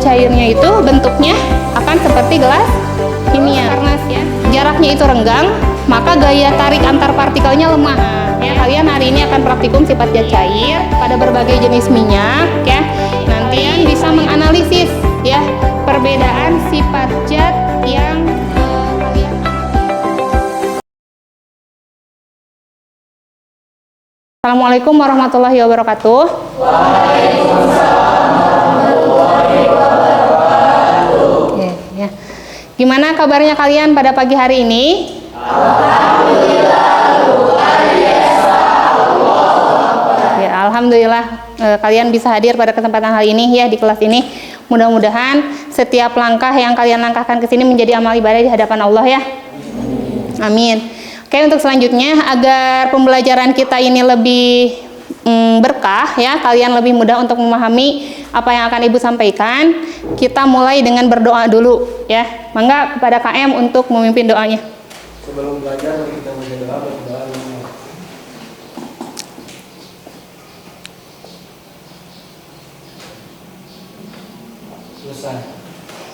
cairnya itu bentuknya akan seperti gelas kimia. Karena ya, jaraknya itu renggang, maka gaya tarik antar partikelnya lemah. Ya, kalian hari ini akan praktikum sifat zat cair pada berbagai jenis minyak ya. Nanti kalian bisa menganalisis ya perbedaan sifat zat yang kalian. Assalamualaikum warahmatullahi wabarakatuh. Waalaikumsalam warahmatullahi wabarakatuh. Oke, ya. Gimana kabarnya kalian pada pagi hari ini? Alhamdulillah, luar biasa. Ya, alhamdulillah kalian bisa hadir pada kesempatan hari ini ya di kelas ini. Mudah-mudahan setiap langkah yang kalian langkahkan ke sini menjadi amal ibadah di hadapan Allah ya. Amin. Oke, untuk selanjutnya agar pembelajaran kita ini lebih berkah ya, kalian lebih mudah untuk memahami apa yang akan Ibu sampaikan, kita mulai dengan berdoa dulu ya. Mangga kepada KM untuk memimpin doanya. Sebelum belajar kita berdoa dulu. Selesai.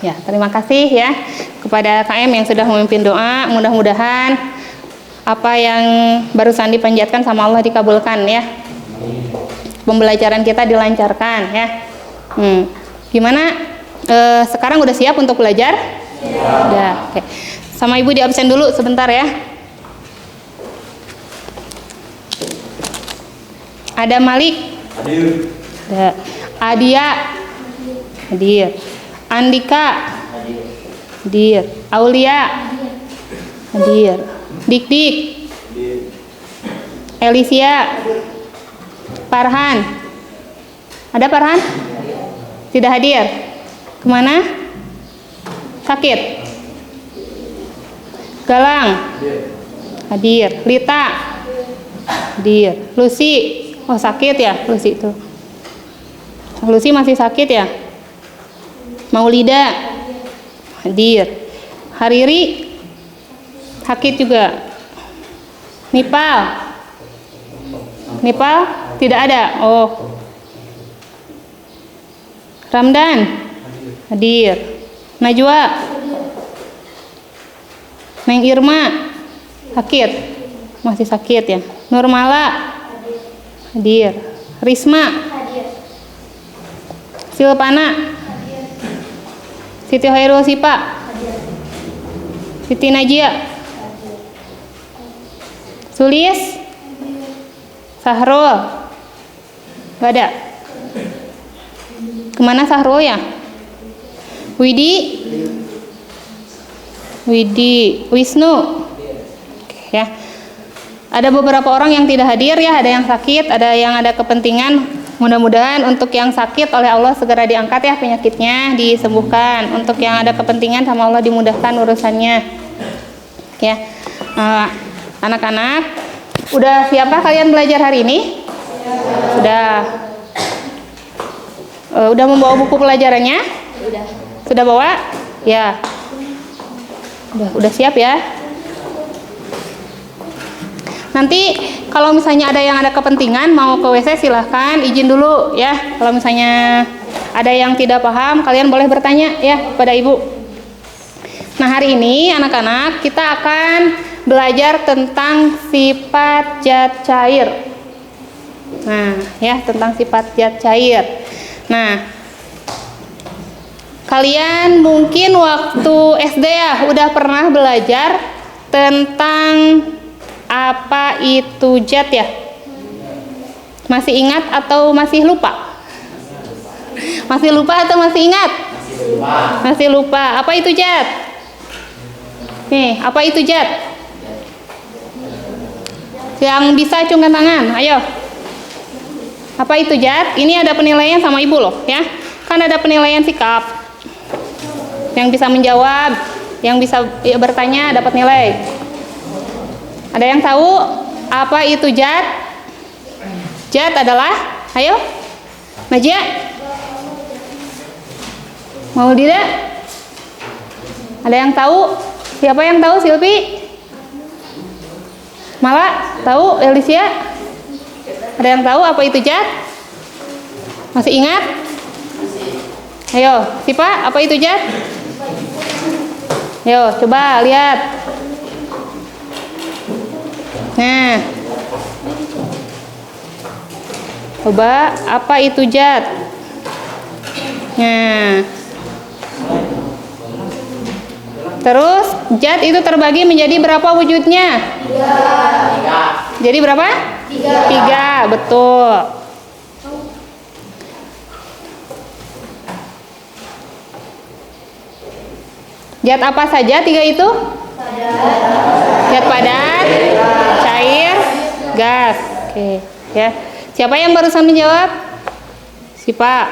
Ya, terima kasih ya kepada KM yang sudah memimpin doa. Mudah-mudahan apa yang barusan dipanjatkan sama Allah dikabulkan ya. Pembelajaran kita dilancarkan ya. Gimana? Sekarang udah siap untuk belajar? Ya. Oke. Sama Ibu di absen dulu sebentar ya. Ada Malik? Hadir. Ada Adia? Hadir. Andika? Hadir. Aulia? Hadir. Dik-dik? Elisia? Farhan? Ada Farhan? Tidak hadir? Kemana? Sakit? Galang? Hadir. Lita? Hadir. Lucy? Oh sakit ya Lucy itu. Lucy masih sakit ya? Maulida? Hadir. Hariri? Sakit juga. Nipal? Nipal? Tidak ada. Oh. Ramdan? Hadir. Najwa? Neng Irma? Sakit? Masih sakit ya? Nurmala? Hadir. Risma? Silpana? Siti Hairul Sipa? Siti Najia? Sulis? Sahrul? Gak ada? Kemana Sahrul ya? Widi? Wisnu? Oke, ya. Ada beberapa orang yang tidak hadir ya, ada yang sakit, ada yang ada kepentingan. Mudah-mudahan untuk yang sakit oleh Allah segera diangkat ya penyakitnya, disembuhkan. Untuk yang ada kepentingan sama Allah dimudahkan urusannya. Ya. Anak-anak, udah siapa kalian belajar hari ini? Sudah. Udah membawa buku pelajarannya? Sudah bawa? Ya. Udah siap ya? Nanti kalau misalnya ada yang ada kepentingan mau ke WC silahkan izin dulu ya. Kalau misalnya ada yang tidak paham kalian boleh bertanya ya pada Ibu. Nah hari ini anak-anak kita akan belajar tentang sifat zat cair. Nah ya tentang sifat zat cair. Nah kalian mungkin waktu SD ya udah pernah belajar tentang apa itu zat ya? Masih ingat atau masih lupa? Masih lupa atau masih ingat? Masih lupa. Apa itu zat? Nih, apa itu zat? Yang bisa acungkan tangan, ayo. Apa itu zat? Ini ada penilaian sama Ibu loh ya. Kan ada penilaian sikap. Yang bisa menjawab, yang bisa bertanya dapat nilai. Ada yang tahu apa itu zat? Zat adalah, ayo, Najia, mau tidak? Ada yang tahu? Siapa yang tahu? Silvi? Mala? Tahu? Elisia? Ada yang tahu apa itu zat? Masih ingat? Ayo, Sipa, apa itu zat? Yo, coba lihat. Nah, coba apa itu zat? Nah, terus zat itu terbagi menjadi berapa wujudnya? 3. Jadi berapa? 3, betul. Zat apa saja 3 itu? Zat padat, cair, gas. Oke, ya. Siapa yang barusan menjawab? Sipa.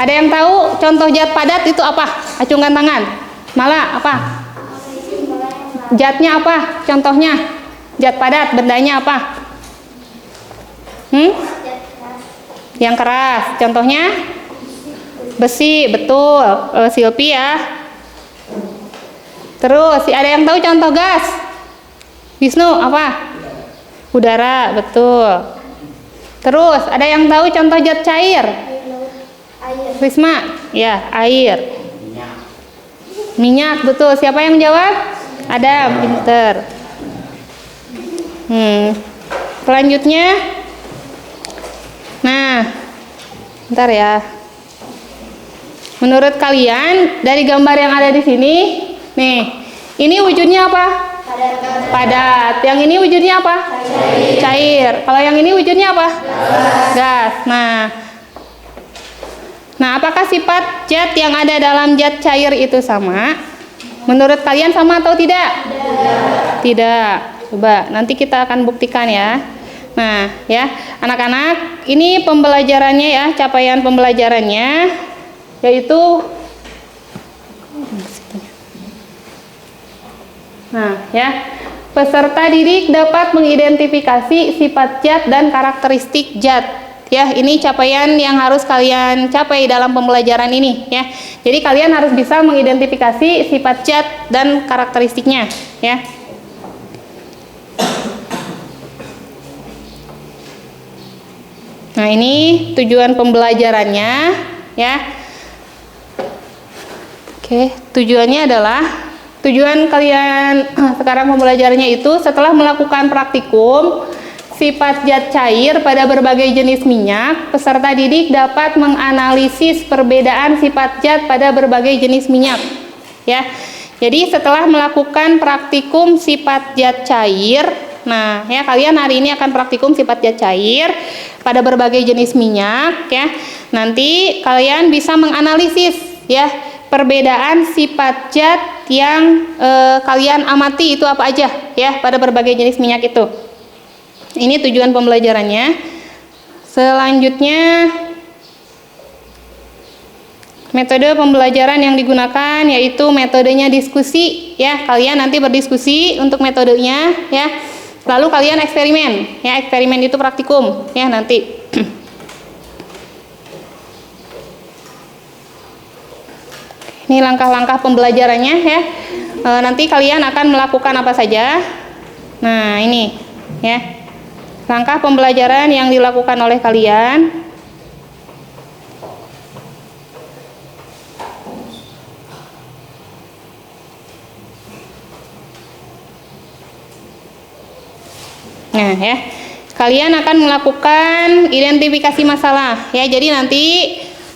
Ada yang tahu contoh zat padat itu apa? Acungkan tangan. Malah apa? Zatnya apa? Contohnya? Zat padat, bendanya apa? Yang keras. Contohnya? Besi, betul. Silpi ya. Terus, ada yang tahu contoh gas? Wisnu, apa? Udara, betul. Terus, ada yang tahu contoh zat cair? Risma, ya, air. Minyak, betul. Siapa yang menjawab? Adam, pinter. Selanjutnya, nah, bentar ya. Menurut kalian dari gambar yang ada di sini, nih, ini wujudnya apa? Padat. Yang ini wujudnya apa? Cair. Kalau yang ini wujudnya apa? Gas. Nah, apakah sifat zat yang ada dalam zat cair itu sama? Menurut kalian sama atau tidak? Tidak. Coba nanti kita akan buktikan ya. Nah, ya, anak-anak, ini pembelajarannya ya, capaian pembelajarannya yaitu peserta didik dapat mengidentifikasi sifat zat dan karakteristik zat. Ya, ini capaian yang harus kalian capai dalam pembelajaran ini ya. Jadi kalian harus bisa mengidentifikasi sifat zat dan karakteristiknya ya. Nah, ini tujuan pembelajarannya ya. Oke, tujuannya adalah tujuan kalian sekarang pembelajarannya itu setelah melakukan praktikum sifat zat cair pada berbagai jenis minyak, peserta didik dapat menganalisis perbedaan sifat zat pada berbagai jenis minyak. Ya. Jadi setelah melakukan praktikum sifat zat cair, nah ya kalian hari ini akan praktikum sifat zat cair pada berbagai jenis minyak ya. Nanti kalian bisa menganalisis ya perbedaan sifat zat yang kalian amati itu apa aja ya pada berbagai jenis minyak itu. Ini tujuan pembelajarannya. Selanjutnya metode pembelajaran yang digunakan yaitu metodenya diskusi ya. Kalian nanti berdiskusi untuk metodenya ya. Lalu kalian eksperimen ya. Eksperimen itu praktikum ya nanti. Ini langkah-langkah pembelajarannya ya. Nanti kalian akan melakukan apa saja. Nah, ini ya. Langkah pembelajaran yang dilakukan oleh kalian. Nah, ya. Kalian akan melakukan identifikasi masalah ya. Jadi nanti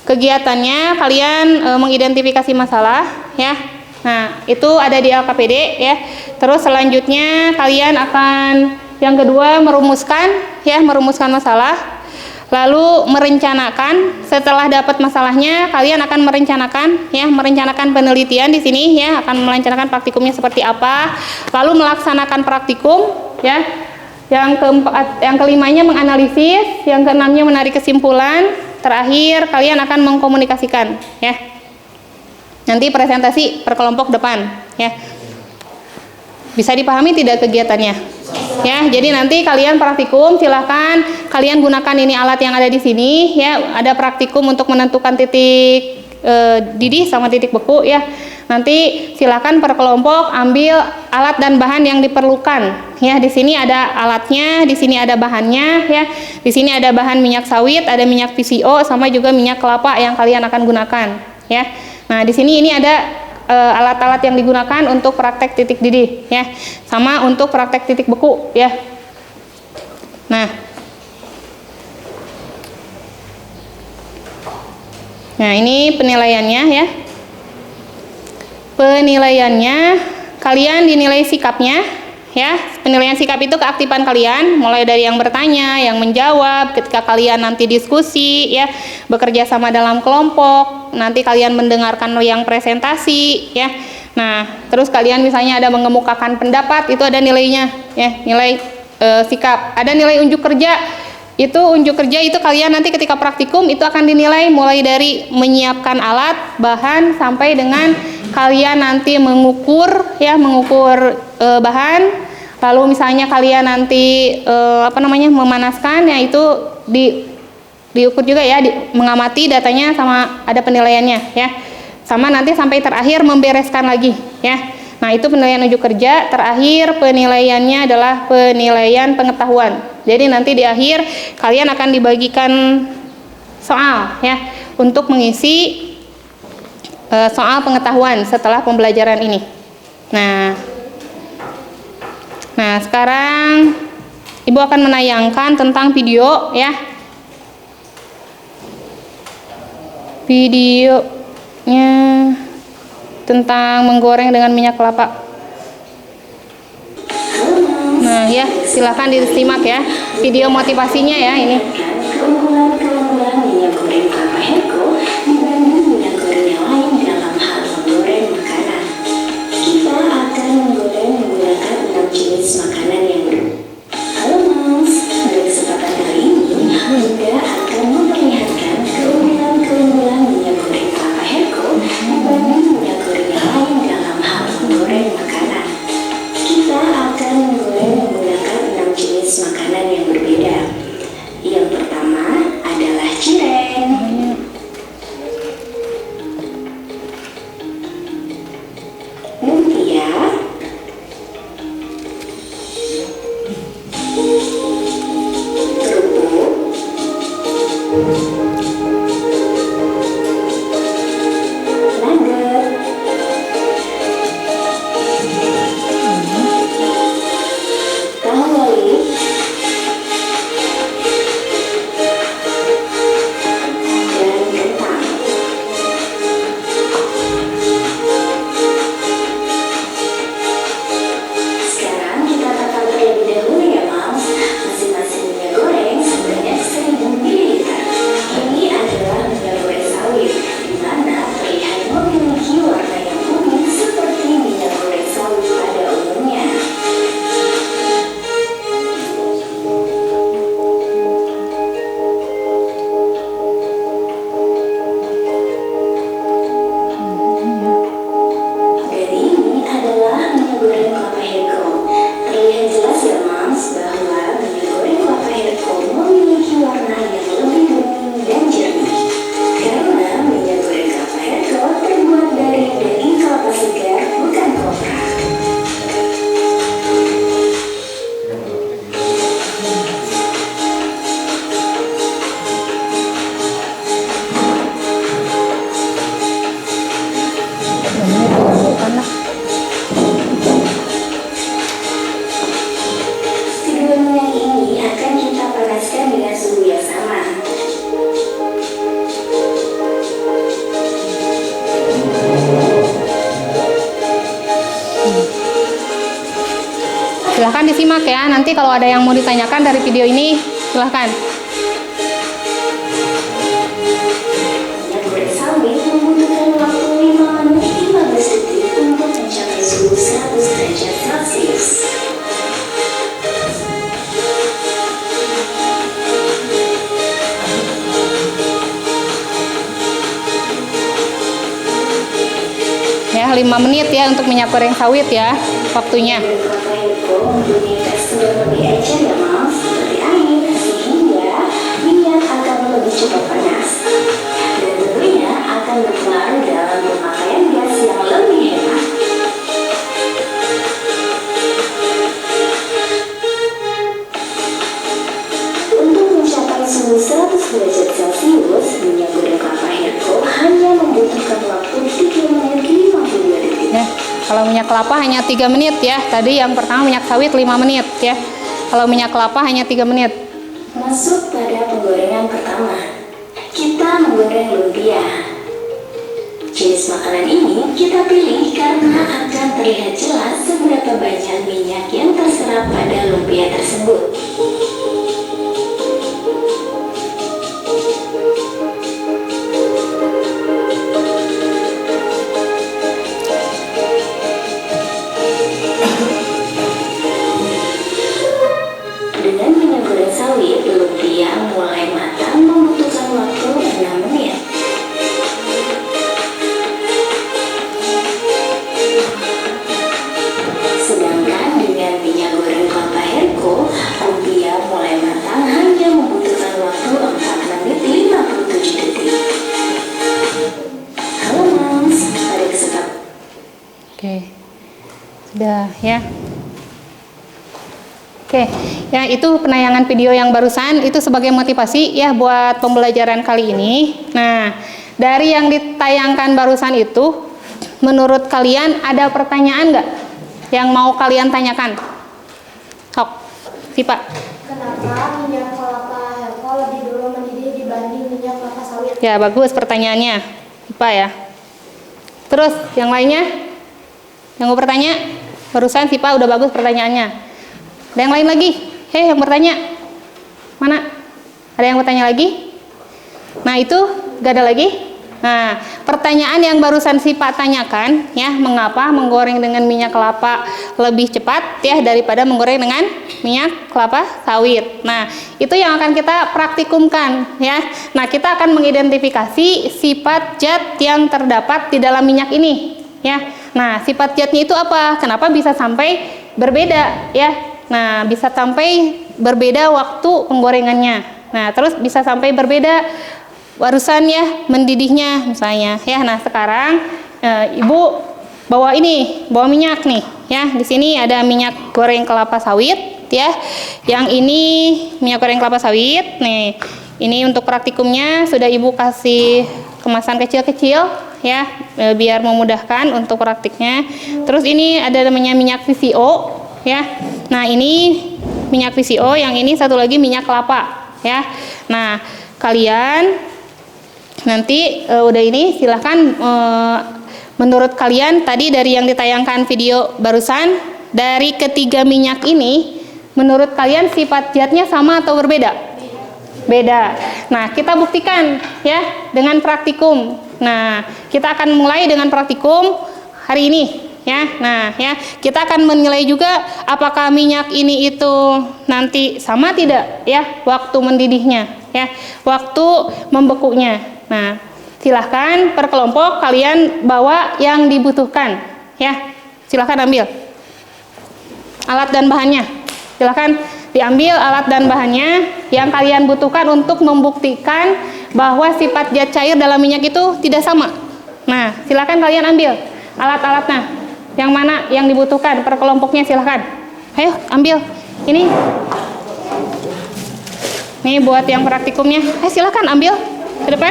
kegiatannya kalian mengidentifikasi masalah ya. Nah, itu ada di LKPD ya. Terus selanjutnya kalian akan yang kedua merumuskan masalah. Lalu merencanakan, setelah dapat masalahnya kalian akan merencanakan penelitian di sini ya, akan merencanakan praktikumnya seperti apa. Lalu melaksanakan praktikum ya. Yang keempat, yang kelimanya menganalisis, yang keenamnya menarik kesimpulan. Terakhir kalian akan mengkomunikasikan ya. Nanti presentasi per kelompok depan ya. Bisa dipahami tidak kegiatannya? Ya, jadi nanti kalian praktikum silahkan kalian gunakan ini alat yang ada di sini ya. Ada praktikum untuk menentukan titik didih sama titik beku ya. Nanti silahkan per kelompok ambil alat dan bahan yang diperlukan Ya, di sini ada alatnya, di sini ada bahannya ya. Di sini ada bahan minyak sawit, ada minyak PCO sama juga minyak kelapa yang kalian akan gunakan ya. Nah, di sini ini ada alat-alat yang digunakan untuk praktek titik didih ya. Sama untuk praktek titik beku ya. Nah, ini penilaiannya ya. Penilaiannya kalian dinilai sikapnya ya. Penilaian sikap itu keaktifan kalian, mulai dari yang bertanya, yang menjawab, ketika kalian nanti diskusi ya, bekerja sama dalam kelompok, nanti kalian mendengarkan yang presentasi ya. Nah, terus kalian misalnya ada mengemukakan pendapat, itu ada nilainya ya, nilai sikap. Ada nilai unjuk kerja. Itu unjuk kerja itu kalian nanti ketika praktikum itu akan dinilai mulai dari menyiapkan alat, bahan sampai dengan kalian nanti mengukur ya, mengukur bahan. Lalu misalnya kalian nanti memanaskan, ya itu diukur juga ya, mengamati datanya sama ada penilaiannya ya. Sama nanti sampai terakhir membereskan lagi ya. Nah, itu penilaian unjuk kerja. Terakhir penilaiannya adalah penilaian pengetahuan. Jadi nanti di akhir kalian akan dibagikan soal ya untuk mengisi soal pengetahuan setelah pembelajaran ini. Nah, sekarang Ibu akan menayangkan tentang video ya. Videonya tentang menggoreng dengan minyak kelapa. Nah ya, silahkan disimak ya video motivasinya ya ini. Keunggulan-keunggulan minyak goreng kelapa Herco dibanding minyak goreng yang lain dalam hal menggoreng makanan. Kita akan menggoreng menggunakan 6 jenis makanan yang berbeda. Halo Moms, pada kesempatan kali ini Bunda akan memperlihatkan keunggulan-keunggulan minyak goreng kelapa Herco dibanding minyak goreng yang lain dalam hal menggoreng makanan. Kita akan menggoreng menggunakan 6 jenis makanan yang berbeda. Yang pertama adalah cireng. Lumpia. Kerupuk. Nugget. Tahu lali. Dan kentang. Sekarang kita tata terlebih dahulu ya Moms. Masing-masing minyak goreng sebanyak 1000 ml. Ini adalah minyak goreng sawit, di mana terlihat memiliki warna yang unik seperti minyak goreng sawit pada umumnya. Dan ini adalah minyak goreng kelapa Herco. Terlihat jelas ya Moms bahwa minyak goreng kelapa Herco memiliki warna yang lebih bening dan jernih. Karena minyak goreng kelapa Herco terbuat dari daging kelapa segar, bukan kopra. Kedua minyak ini akan kita panaskan dengan suhu yang sama. Silahkan disimak ya. Nanti kalau ada yang mau ditanyakan dari video ini, silahkan. Minyak goreng sawit membutuhkan waktu 5 menit 15 detik untuk mencapai suhu 100 derajat Celcius. Ya, 5 menit ya untuk minyak goreng sawit ya waktunya. Kelapa Herco mempunyai tekstur yang lebih encer ya Moms, seperti air, sehingga minyak akan lebih cepat panas. Dan tentunya akan berpengaruh dalam pemakaian gas yang lebih hemat. Kalau minyak kelapa hanya 3 menit ya. Tadi yang pertama minyak sawit 5 menit ya. Kalau minyak kelapa hanya 3 menit. Masuk pada penggorengan pertama. Kita menggoreng lumpia. Jenis makanan ini kita pilih karena akan terlihat jelas seberapa banyak minyak yang terserap pada lumpia tersebut. Dengan minyak goreng sawit, lumpia mulai matang membutuhkan waktu 6 menit. Sedangkan dengan minyak goreng kelapa Herco, lumpia mulai matang hanya membutuhkan waktu 4 menit 57 detik. Halo Moms, pada kesempatan Oke. Sudah ya. Oke, ya itu penayangan video yang barusan itu sebagai motivasi ya buat pembelajaran kali ini. Nah, dari yang ditayangkan barusan itu, menurut kalian ada pertanyaan nggak yang mau kalian tanyakan? Sok, Sipa. Kenapa minyak kelapa Herco lebih dulu mendidih dibanding minyak kelapa sawit? Ya bagus pertanyaannya, Sipa ya. Terus yang lainnya, yang mau bertanya, barusan Sipa udah bagus pertanyaannya. Ada yang lain lagi? Hei, yang bertanya mana? Ada yang bertanya lagi? Nah itu gak ada lagi. Nah pertanyaan yang barusan Sipa tanyakan ya, mengapa menggoreng dengan minyak kelapa lebih cepat ya daripada menggoreng dengan minyak kelapa sawit. Nah itu yang akan kita praktikumkan ya. Nah kita akan mengidentifikasi sifat zat yang terdapat di dalam minyak ini ya. Nah sifat zatnya itu apa? Kenapa bisa sampai berbeda ya? Nah, bisa sampai berbeda waktu penggorengannya. Nah, terus bisa sampai berbeda barusan ya mendidihnya misalnya. Ya, nah sekarang Ibu bawa minyak nih. Ya, di sini ada minyak goreng kelapa sawit ya. Yang ini minyak goreng kelapa sawit. Nih, ini untuk praktikumnya sudah Ibu kasih kemasan kecil-kecil ya, biar memudahkan untuk praktiknya. Terus ini ada namanya minyak VCO ya. Nah ini minyak VCO, yang ini satu lagi minyak kelapa ya. Nah kalian nanti udah ini silahkan menurut kalian tadi dari yang ditayangkan video barusan, dari ketiga minyak ini menurut kalian sifat zatnya sama atau berbeda? Beda. Nah kita buktikan ya dengan praktikum. Nah kita akan mulai dengan praktikum hari ini ya. Nah ya kita akan menilai juga apakah minyak ini itu nanti sama tidak ya waktu mendidihnya ya, waktu membekunya. Nah silahkan per kelompok kalian bawa yang dibutuhkan ya, silahkan ambil alat dan bahannya, silahkan diambil alat dan bahannya yang kalian butuhkan untuk membuktikan bahwa sifat zat cair dalam minyak itu tidak sama. Nah silahkan kalian ambil alat-alatnya. Yang mana yang dibutuhkan per kelompoknya, silahkan. Ayo ambil ini buat yang praktikumnya. Silahkan ambil ke depan.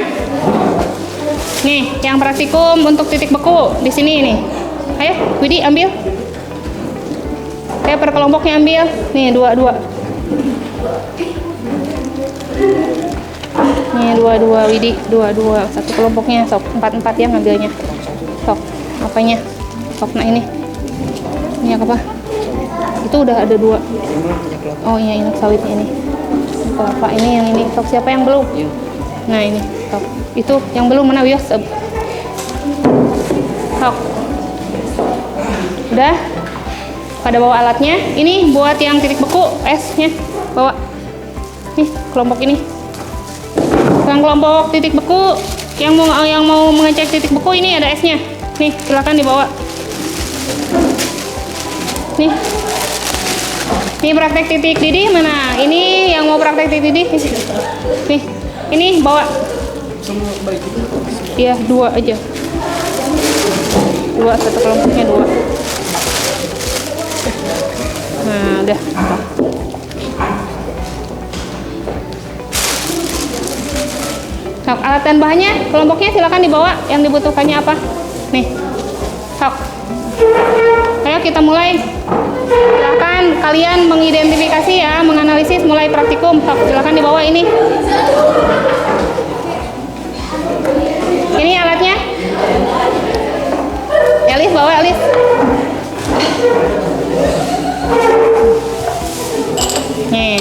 Nih yang praktikum untuk titik beku di sini nih. Ayo Widi ambil. Per kelompoknya ambil. Nih dua. Nih dua Widi, dua satu kelompoknya. Sok 4 ya ngambilnya. Sok apanya? Sok, nah ini apa? Itu udah ada 2. Oh iya, ini sawitnya ini. Kelapa ini, yang ini. Sok siapa yang belum? Nah ini, sok. Itu yang belum mana Wios? Sok. Udah? Pada bawa alatnya. Ini buat yang titik beku, esnya bawa. Nih kelompok ini. Yang kelompok titik beku, yang mau mengecek titik beku ini ada esnya. Nih silakan dibawa. Nih praktek titik didih mana? Ini yang mau praktek titik didih. Nih, ini bawa. Iya 2 aja. 2 satu kelompoknya 2. Nah udah. Sok, alat dan bahannya kelompoknya silakan dibawa. Yang dibutuhkannya apa? Nih, sok. ya, kita mulai. Silakan kalian mengidentifikasi ya, menganalisis, mulai praktikum. Sok, silakan dibawa ini. Ini alatnya. Elis bawa, Elis. Nih.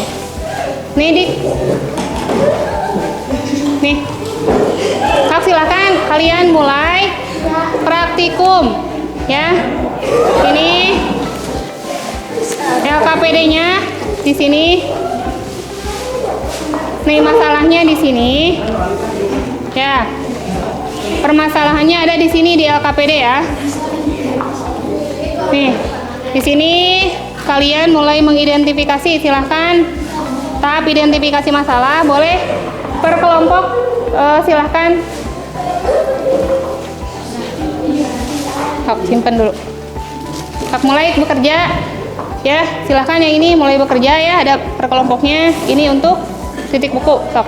Nih, Dik. Nih. Sok, silakan kalian mulai praktikum ya. Ini LKPD-nya di sini. Nih, masalahnya di sini. Ya. Permasalahannya ada di sini di LKPD ya. Nih, di sini kalian mulai mengidentifikasi. Silahkan tahap identifikasi masalah, boleh per kelompok. Silahkan. Hop, simpan dulu. Hop, mulai bekerja. Ya, silahkan yang ini mulai bekerja ya. Ada per kelompoknya. Ini untuk titik buku. Sok.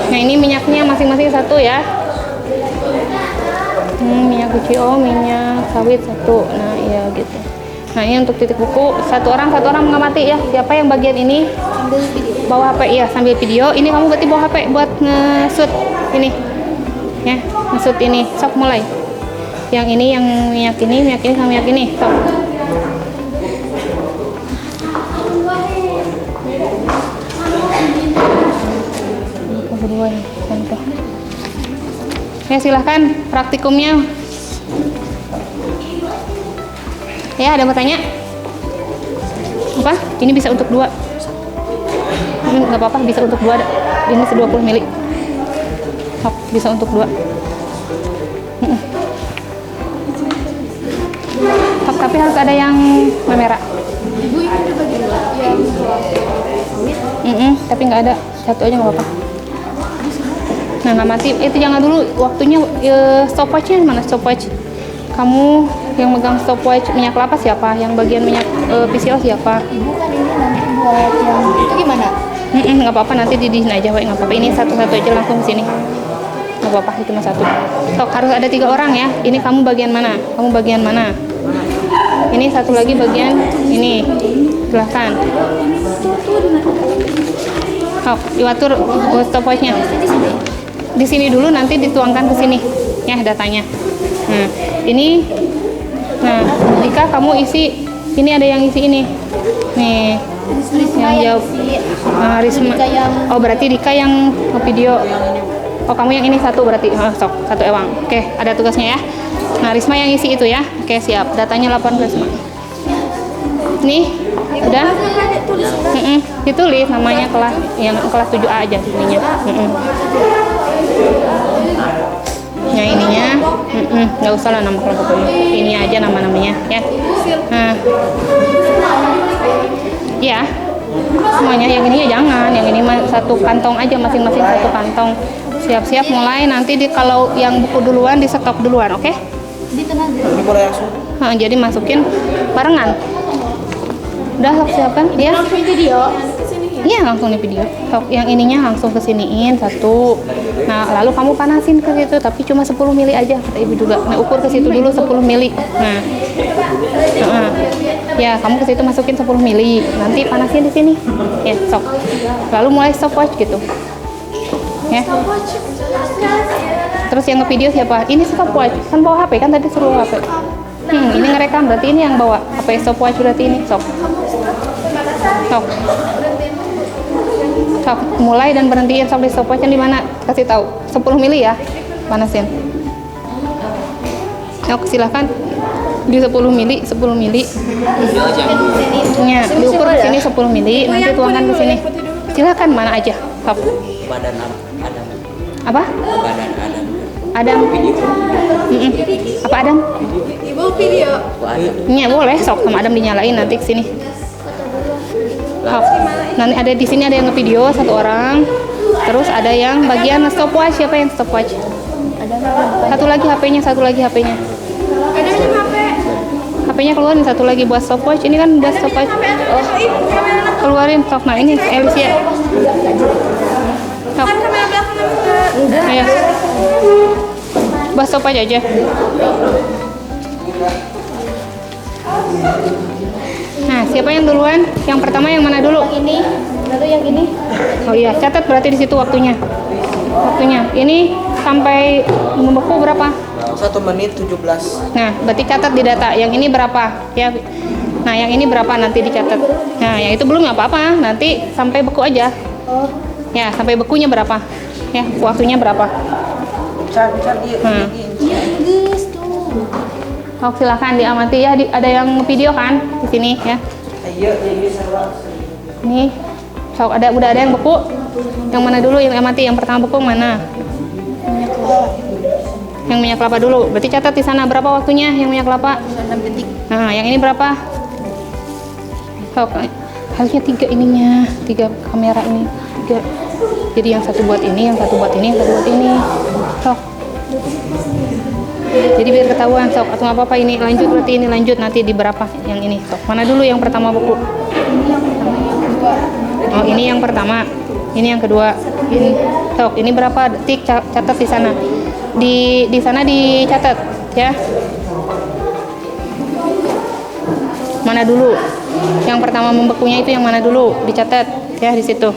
Nah, ini minyaknya masing-masing satu ya. Minyak GCO, minyak sawit satu. Nah, iya gitu. Nah, ini untuk titik buku. Satu orang mengamati ya. Siapa yang bagian ini? Bawa HP ya, sambil video. Ini kamu berarti bawa HP buat nge-shoot ini. Ya, nge-shoot ini. Sok, mulai. Yang ini, yang minyak ini sama minyak ini. Sok. Berdua ya, contoh. Ya, silahkan praktikumnya. Ya, ada bertanya? Apa? Ini bisa untuk 2. Ini nggak apa-apa, bisa untuk 2. Ini 20 mili. Hop, bisa untuk 2. Hop, tapi harus ada yang merah. Ibu ini udah bagi 2. Tapi nggak ada. Satu aja nggak apa-apa. Nah, nggak mati. Itu jangan dulu. Waktunya stopwatch-nya mana stopwatch? Kamu yang megang stopwatch minyak kelapa siapa? Yang bagian minyak PCL siapa? Ibu kan ini nanti buat yang itu gimana? Nggak apa-apa, nanti didihin aja, nggak apa-apa. Ini satu-satu aja langsung ke sini. Nggak apa-apa, itu cuma satu. Sok, harus ada 3 orang ya. Ini kamu bagian mana? Kamu bagian mana? Ini satu lagi bagian ini. Silahkan. Sok, diatur stopwatch-nya. Di sini dulu, nanti dituangkan ke sini ya datanya. Nah, ini. Nah, jika kamu isi, ini ada yang isi ini. Nih. Yang jawab. Nah, Risma. Oh, berarti Dika yang video. Oh, kamu yang ini satu berarti. Oh, sok, satu ewang. Oke, ada tugasnya ya. Nah, Risma yang isi itu ya. Oke, siap. Datanya 18 Risma. Nih, udah. Ditulis namanya kelas yang kelas 7A aja ininya. Nah, ininya nggak usah lah nama kelompoknya. Ini aja nama-namanya ya. Nah, ya. Semuanya yang ini ya jangan, yang ini satu kantong aja, masing-masing satu kantong. Siap-siap mulai, nanti kalau yang buku duluan di stop duluan, oke? Di tengah. Ini boleh langsung. Jadi masukin barengan. Udah, sok siapkan dia. Langsung video. Iya, langsung di video. Sok, yang ininya langsung kesiniin satu. Nah, lalu kamu panasin ke situ, tapi cuma 10 mili aja kata ibu juga. Nah, ukur ke situ dulu 10 mili. Nah, ya kamu ke situ masukin 10 mili. Nanti panasin di sini. Ya, sok. Lalu mulai stopwatch gitu. Ya. Terus yang nge-video siapa? Ini stopwatch. Kan bawa HP kan tadi suruh HP. Ini ngerekam berarti ini yang bawa HP stopwatch berarti ini. Sok. Sok. Sok, mulai dan berhentiin sampai stopwatch-nya di mana? Kasih tahu. 10 mili ya. Panasin. Sok, silahkan di 10 mili. Ya, diukur ke sini 10 mili, nanti tuangkan ke sini. Silakan mana aja. Sok. Badan Adam. Apa? Badan Adam. Adam. Apa Adam? Ibu video. Iya, boleh. Sok, sama Adam dinyalain nanti ke sini. Hop. Nanti ada di sini ada yang ngevideo satu orang. Terus ada yang bagian stopwatch. Siapa yang stopwatch? Satu lagi HP-nya. Ada minjem HP. HP-nya keluarin satu lagi buat stopwatch. Ini kan udah stopwatch. Oh, keluarin. Sok. Nah, ini Alicia. Sok. Ayo. Buat stopwatch aja. Nah, siapa yang duluan? Yang pertama yang mana dulu? Ini, lalu yang ini. Oh iya, catat berarti di situ waktunya. Waktunya. Ini sampai membeku berapa? 1 menit 17. Nah, berarti catat di data. Yang ini berapa? Ya. Nah, yang ini berapa nanti dicatat. Nah, yang itu belum nggak apa-apa. Nanti sampai beku aja. Oh, Ya, sampai bekunya berapa? Ya, waktunya berapa? guys tuh. Oh, silahkan diamati ya. Ada yang video kan di sini ya. Nih, sok udah ada yang beku. Yang mana dulu yang amati? Yang pertama beku mana? Yang minyak kelapa dulu. Berarti catat di sana berapa waktunya yang minyak kelapa? 6 detik. Nah, yang ini berapa? Sok, harusnya 3 ininya, 3 kamera ini, 3. Jadi yang satu buat ini, yang satu buat ini, yang satu buat ini. Sok. Jadi biar ketahuan, sok atau nggak apa-apa ini lanjut berarti ini lanjut nanti di berapa yang ini. Sok. Mana dulu yang pertama beku? Oh, ini yang pertama. Ini yang kedua. Ini. Sok, ini berapa detik catat di sana. Di sana dicatat ya. Mana dulu? Yang pertama membekunya itu yang mana dulu? Dicatat ya di situ.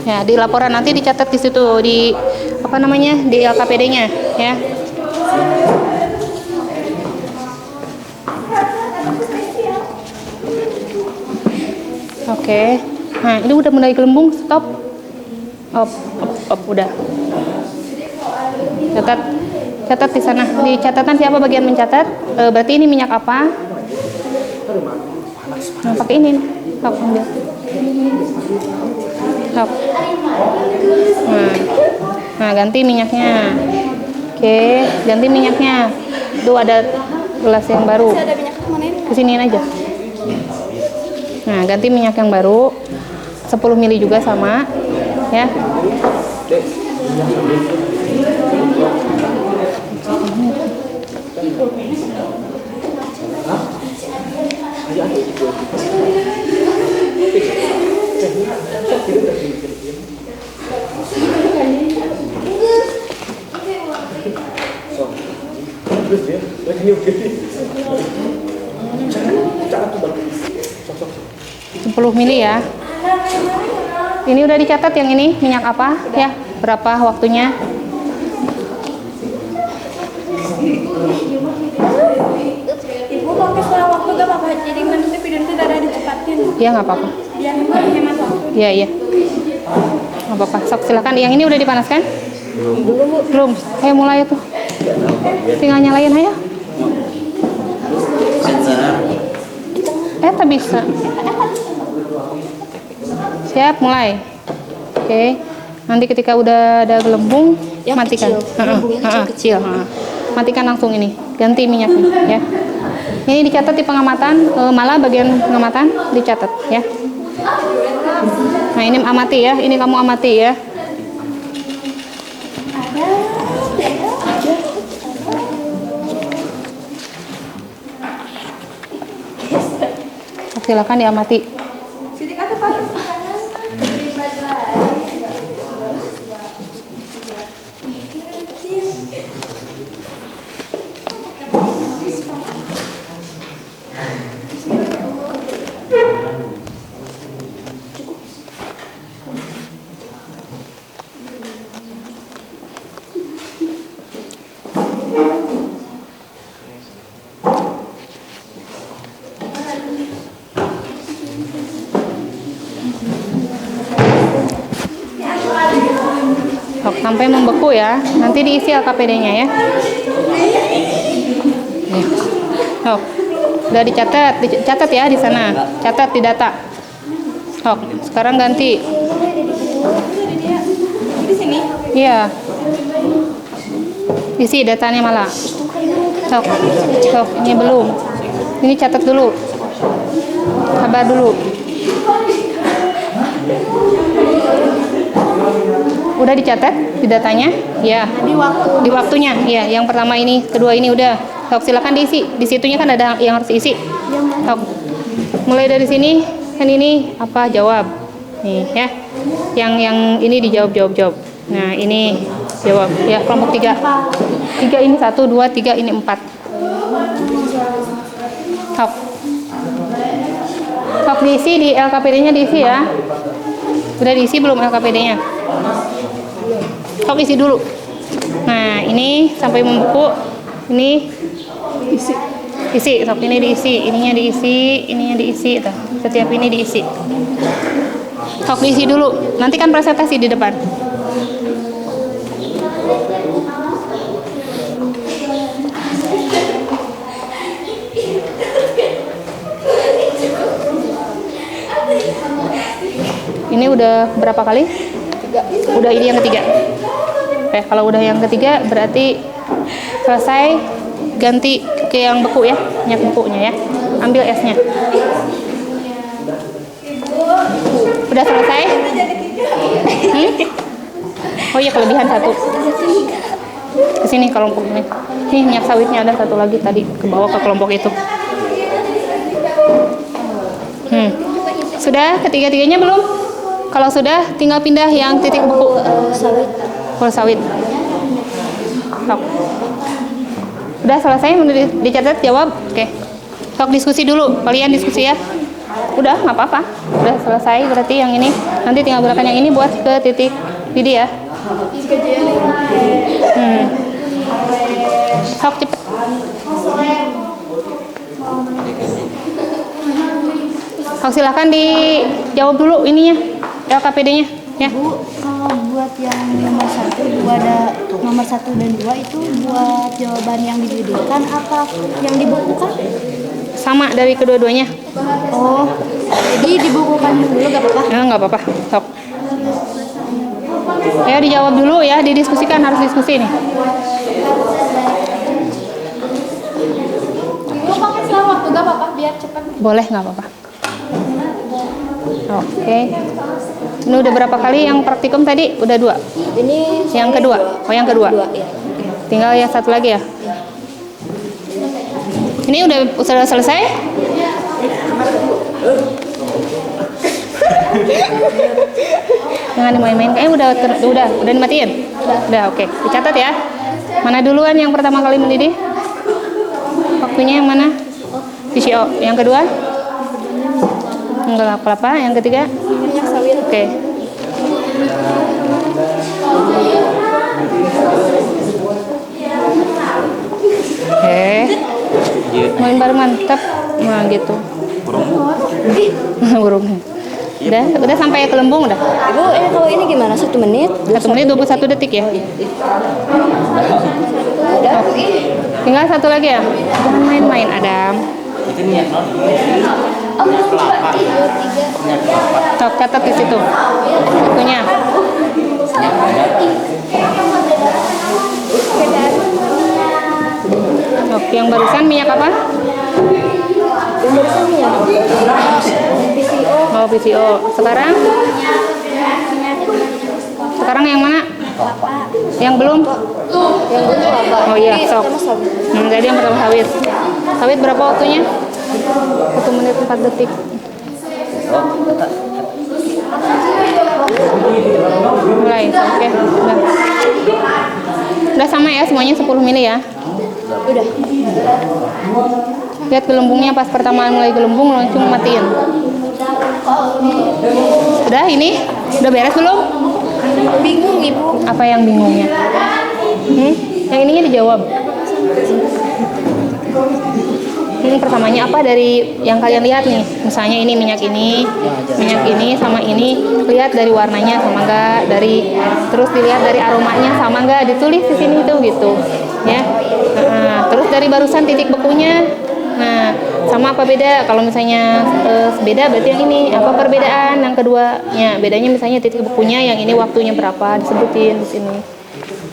Ya, di laporan nanti dicatat di situ di apa namanya? Di LKPD-nya ya. Oke. Nah, ini udah mulai gelembung, stop. Op, udah. Catat di sana. Di catatan siapa bagian mencatat? Berarti ini minyak apa? Nah, pakai ini. Stop, ambil. Stop. Nah, ganti minyaknya. Oke, ganti minyaknya. Tuh ada gelas yang baru. Ada minyak mana ini? Kesiniin aja. Nah, ganti minyak yang baru. 10 mili juga sama, ya. Sepuluh mili ya. Ini udah dicatat yang ini minyak apa ya? Berapa waktunya? Ibu pakai selang waktu gak apa-apa. Jadi nanti video itu darah dicepatin. Iya nggak apa-apa. Biar hemat waktu. Iya. Nggak apa-apa. Sok silakan. Yang ini udah dipanaskan? Belum. Ayo mulai tuh. Tinggal nyalain aja. Tak bisa. Siap, mulai. Oke. Nanti ketika udah ada gelembung, Yang matikan. kecil, gelembungnya Kecil. Matikan langsung ini. Ganti minyaknya, ya. Ini dicatat di pengamatan, malah bagian pengamatan dicatat, ya. Nah, ini amati ya. Ini kamu amati ya. Silakan diamati. Sampai membeku ya. Nanti diisi LKPD-nya ya. Nih. Udah dicatat ya di sana. Catat di data. Sekarang ganti. Di sini. Iya. Isi datanya malah. Ini belum. Ini catat dulu. Sabar dulu. Udah dicatat di datanya? Ya. Di waktunya. Ya, yang pertama ini, kedua ini udah. Silakan diisi. Di situnya kan ada yang harus diisi. Mulai dari sini, kan ini apa? Jawab. Nih ya. Yang ini dijawab. Nah, ini Jawab. Ya, kelompok 3. 3 ini 1, 2, 3, ini 4. Sok. Sok diisi di LKPD-nya diisi ya. Udah diisi belum LKPD-nya? Sok isi dulu. Nah, ini sampai membeku. Ini isi. Sok ini diisi, ininya diisi, tuh. Setiap ini diisi. Sok diisi dulu. Nanti kan presentasi di depan. Ini udah berapa kali? 3. Udah ini yang ketiga. Oke, kalau udah yang ketiga berarti selesai, ganti ke yang beku ya, minyak bekunya ya. Ambil esnya. Udah selesai? Oh iya, kelebihan 1. Kesini kelompok ini. Nih minyak sawitnya ada 1 lagi tadi ke bawah ke kelompok itu. Sudah ketiga-tiganya belum? Kalau sudah, tinggal pindah yang titik beku. Full sawit. Sok. Udah selesai? Dicatat jawab? Oke. Sok diskusi dulu. Kalian diskusi ya. Udah, nggak apa-apa. Udah selesai berarti yang ini. Nanti tinggal gunakan yang ini buat ke titik Didi ya. Sok cepet. Sok silahkan dijawab dulu ininya. LKPD-nya ya. Bu, kalau buat yang nomor 1 dan 2 itu buat jawaban yang dibukukan apa yang dibukukan? Sama dari kedua-duanya. Oh, jadi dibukukan dulu gak apa-apa? Ya, nggak apa-apa. Sok. Ya dijawab dulu ya, didiskusikan, harus diskusi nih. Ibu pakai selang waktu gak apa-apa biar cepat. Boleh, nggak apa-apa. Oke. Ini udah berapa kali yang praktikum tadi? Udah 2. Ini Yang kedua. Oh, yang kedua. ya. Tinggal yang 1 lagi ya. Ini sudah selesai? Jangan dimain-main. Kayaknya udah dimatiin. Udah, oke. Dicatat ya. Mana duluan yang pertama kali mendidih? Waktunya yang mana? VCO. Yang kedua? Enggak apa-apa. Yang ketiga? Minyak sawit. Oke. Main bareng mantap. Nah gitu. Burung. Udah sampai ke Lembung udah. Ibu, kalau ini gimana? 1 menit? 1 menit 21 detik ya. Tinggal 1 lagi ya. Jangan main-main Adam. Itu minyak non. Tok catat di situ. Waktunya. Oke, yang barusan minyak apa? Yang barusan minyak PCO. Oh, PCO. Sekarang? Sekarang yang mana? Yang belum? Yang dulu apa? Oh iya, Ini sok. pertama sawit. Jadi yang pertama sawit. Sawit berapa waktunya? 1 menit 4 detik. Mulai, oke. Udah sama ya, semuanya 10 mili ya. Udah. Lihat gelembungnya pas pertama mulai gelembung langsung matiin. Udah ini? Udah beres belum? Bingung Ibu. Apa yang bingungnya? Yang ininya dijawab. Pertamanya apa dari yang kalian lihat nih? Misalnya ini minyak ini sama ini, lihat dari warnanya sama enggak, terus dilihat dari aromanya sama enggak, ditulis di sini tuh gitu, ya. Terus dari barusan titik bekunya, nah sama apa beda? Kalau misalnya beda berarti yang ini apa perbedaan? Yang keduanya bedanya misalnya titik bekunya yang ini waktunya berapa disebutin di sini.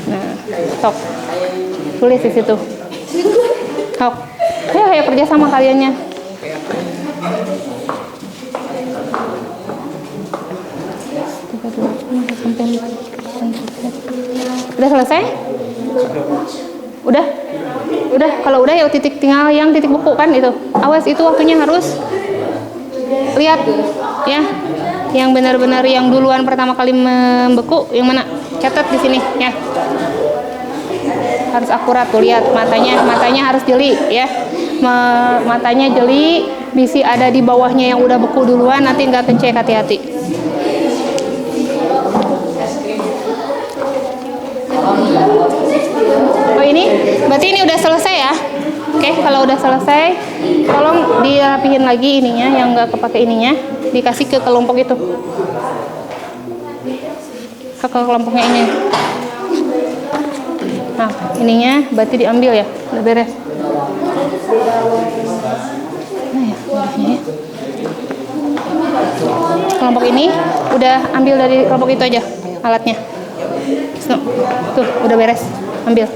Nah, tok tulis di situ. Tok. Ayo kerja sama kaliannya. Udah selesai? Udah? Kalau udah ya tinggal yang titik buku kan itu. Awas itu waktunya harus lihat ya. Yang benar-benar yang duluan pertama kali membeku yang mana? Catat di sini ya. Harus akurat tuh, lihat matanya harus jeli ya. Matanya jeli, bisi ada di bawahnya yang udah beku duluan, nanti nggak kenceng, hati-hati. Oh ini, berarti ini udah selesai ya. Oke, kalau udah selesai, tolong dirapihin lagi ininya, yang nggak kepake ininya, dikasih ke kelompok itu. Ke kelompoknya ini. Nah, ininya berarti diambil ya, udah beres. Nah ya, udahnya ya. Kelompok ini udah ambil dari kelompok itu aja alatnya. Tuh, udah beres, ambil.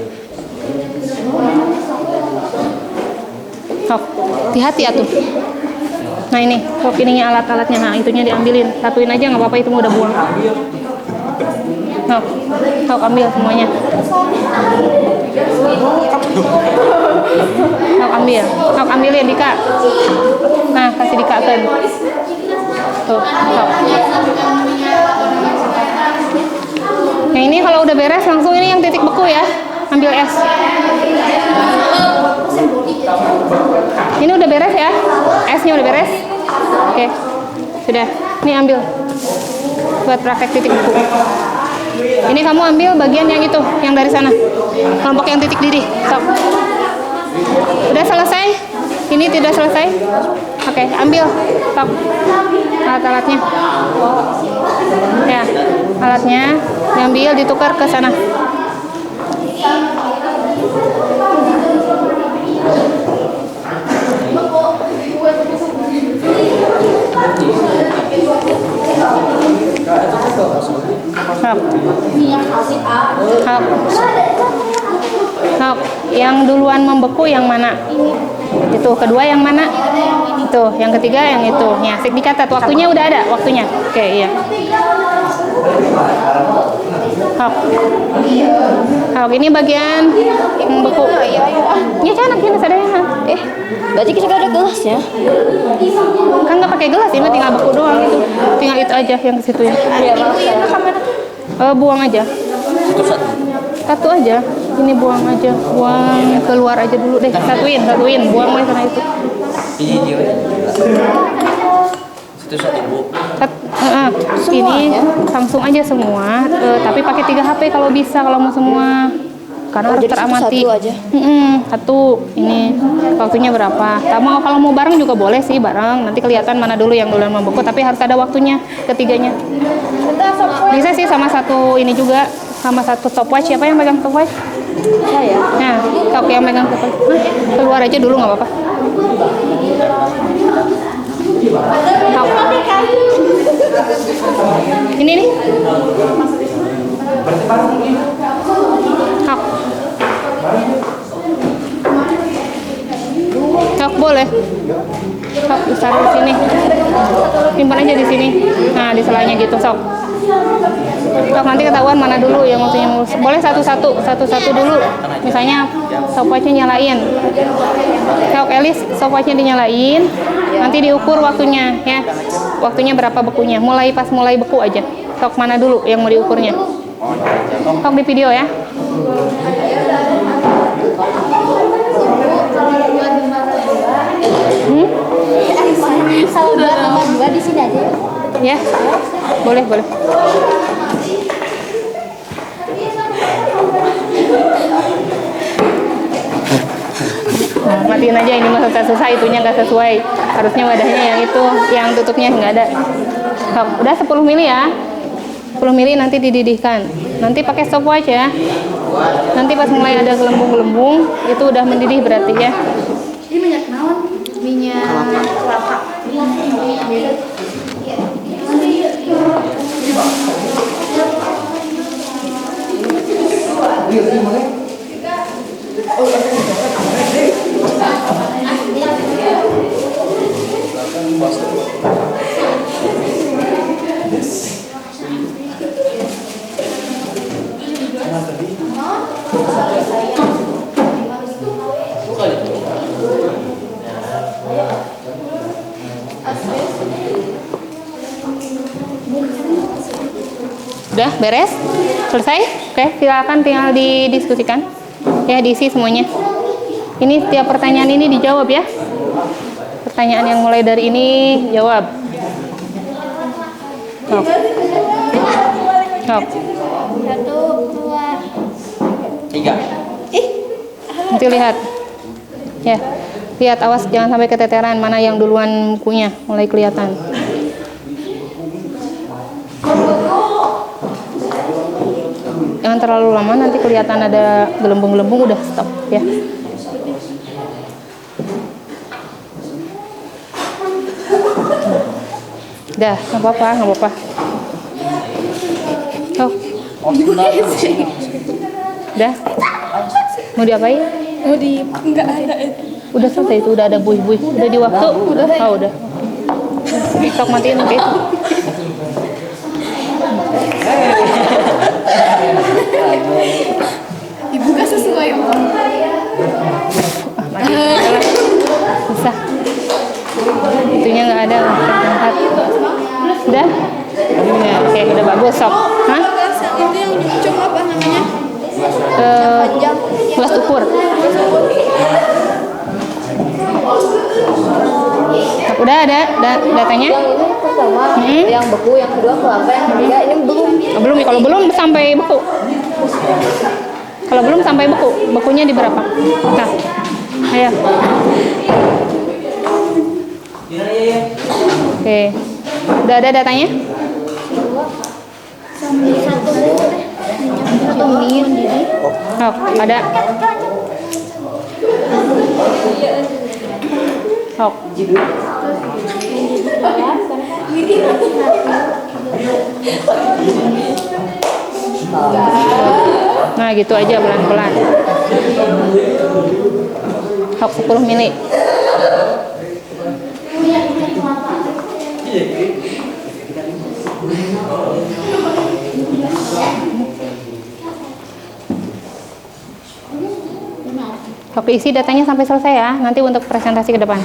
Sok, hati-hati atuh. Nah ini, sok ininya alat-alatnya, nah itunya diambilin. Satuin aja nggak apa-apa, itu udah buang. Sok ambil semuanya. Sok ambilin Dika. Nah, kasih Dika kan. Tuh, sok. Yang ini kalau udah beres langsung ini yang titik beku ya. Ambil es. Ini udah beres ya? Esnya udah beres? Oke. Sudah. Ini ambil. Buat praktek titik beku. Ini kamu ambil bagian yang itu, yang dari sana. Kelompok yang titik didih. Sok. Udah selesai? Ini tidak selesai? Oke, ambil. Sok. Alat-alatnya. Ya, alatnya diambil, ditukar ke sana. Hap. Yang duluan membeku yang mana? Itu, kedua yang mana? Itu, yang ketiga yang itu. Ya, asik dicatat. Waktunya udah ada, waktunya. Oke, iya. Hap. Hap, ini bagian membeku. Ya, canak ini sadaya. Berarti kita gak ada gelasnya? Kan nggak pakai gelas, ini tinggal beku doang itu. Tinggal itu aja yang ke situ ya. Buang aja. Satu aja. Ini buang aja. Buang keluar aja dulu deh. Satuin. Buang mulai sana itu. Ini langsung aja semua. Tapi pakai 3 HP kalau bisa, kalau mau semua. Karena harus teramati. Satu aja. Satu. Ini waktunya berapa? Kalau mau bareng juga boleh sih bareng. Nanti kelihatan mana dulu yang duluan membeku. Tapi harus ada waktunya ketiganya. Bisa sih sama satu ini juga, sama satu stopwatch. Siapa yang pegang stopwatch? Saya. Nah, sok yang pegang stopwatch. Keluar aja dulu nggak apa-apa. Ini nih. Sok boleh. Sok ditaruh di sini. Simpan aja di sini. Nah, di selanya gitu, sok. Sok nanti ketahuan mana dulu yang waktunya mulus. Boleh satu-satu dulu. Misalnya stopwatch-nya nyalain. Sok Elis, stopwatch-nya dinyalain. Nanti diukur waktunya ya. Waktunya berapa bekunya. Pas mulai beku aja. Sok mana dulu yang mau diukurnya. Sok di video ya. Kalau buat nomor 2 di sini aja. Ya, boleh. Nah, matiin aja, ini mah susah, itunya nggak sesuai. Harusnya wadahnya yang itu, yang tutupnya nggak ada. Udah 10 mili ya. 10 mili nanti dididihkan. Nanti pakai stopwatch ya. Nanti pas mulai ada gelembung-gelembung, itu udah mendidih berarti ya. Ini minyak naon? Minyak kelapa. Udah beres? Selesai? Oke, silakan tinggal didiskusikan. Ya, diisi semuanya. Ini setiap pertanyaan ini dijawab ya. Pertanyaan yang mulai dari ini jawab. Sok. Sok. 1, 2. 3. Nanti lihat. Ya. Lihat, awas jangan sampai keteteran mana yang duluan bukunya mulai kelihatan. Jangan terlalu lama, nanti kelihatan ada gelembung-gelembung, udah stop ya. Udah, nggak apa-apa, nggak apa-apa. Oh, udah. Mau diapain? Enggak ada. Udah selesai itu, udah ada buih-buih. Udah di waktu? Udah. Oh, udah. Sok matiin oke. Ibu gak sesuai Om. Mati. Bisa. Itunya nggak ada. Angkat. Udah? Ya, oke, udah bagus. Sok. Hah? Itu yang dicung apa namanya? Kelas ukur. Udah ada datanya? Yang ini pertama, yang beku, yang kedua kelapa, yang ketiga ini belum. Belum, kalau belum sampai beku. Kalau belum sampai beku, bekunya di berapa? Nah, ayo. Oke, udah ada datanya? 1 menit. Oh, ada. Oh. Nah, gitu aja pelan-pelan. Hok 10 mili. Oke, isi datanya sampai selesai ya. Nanti untuk presentasi ke depan.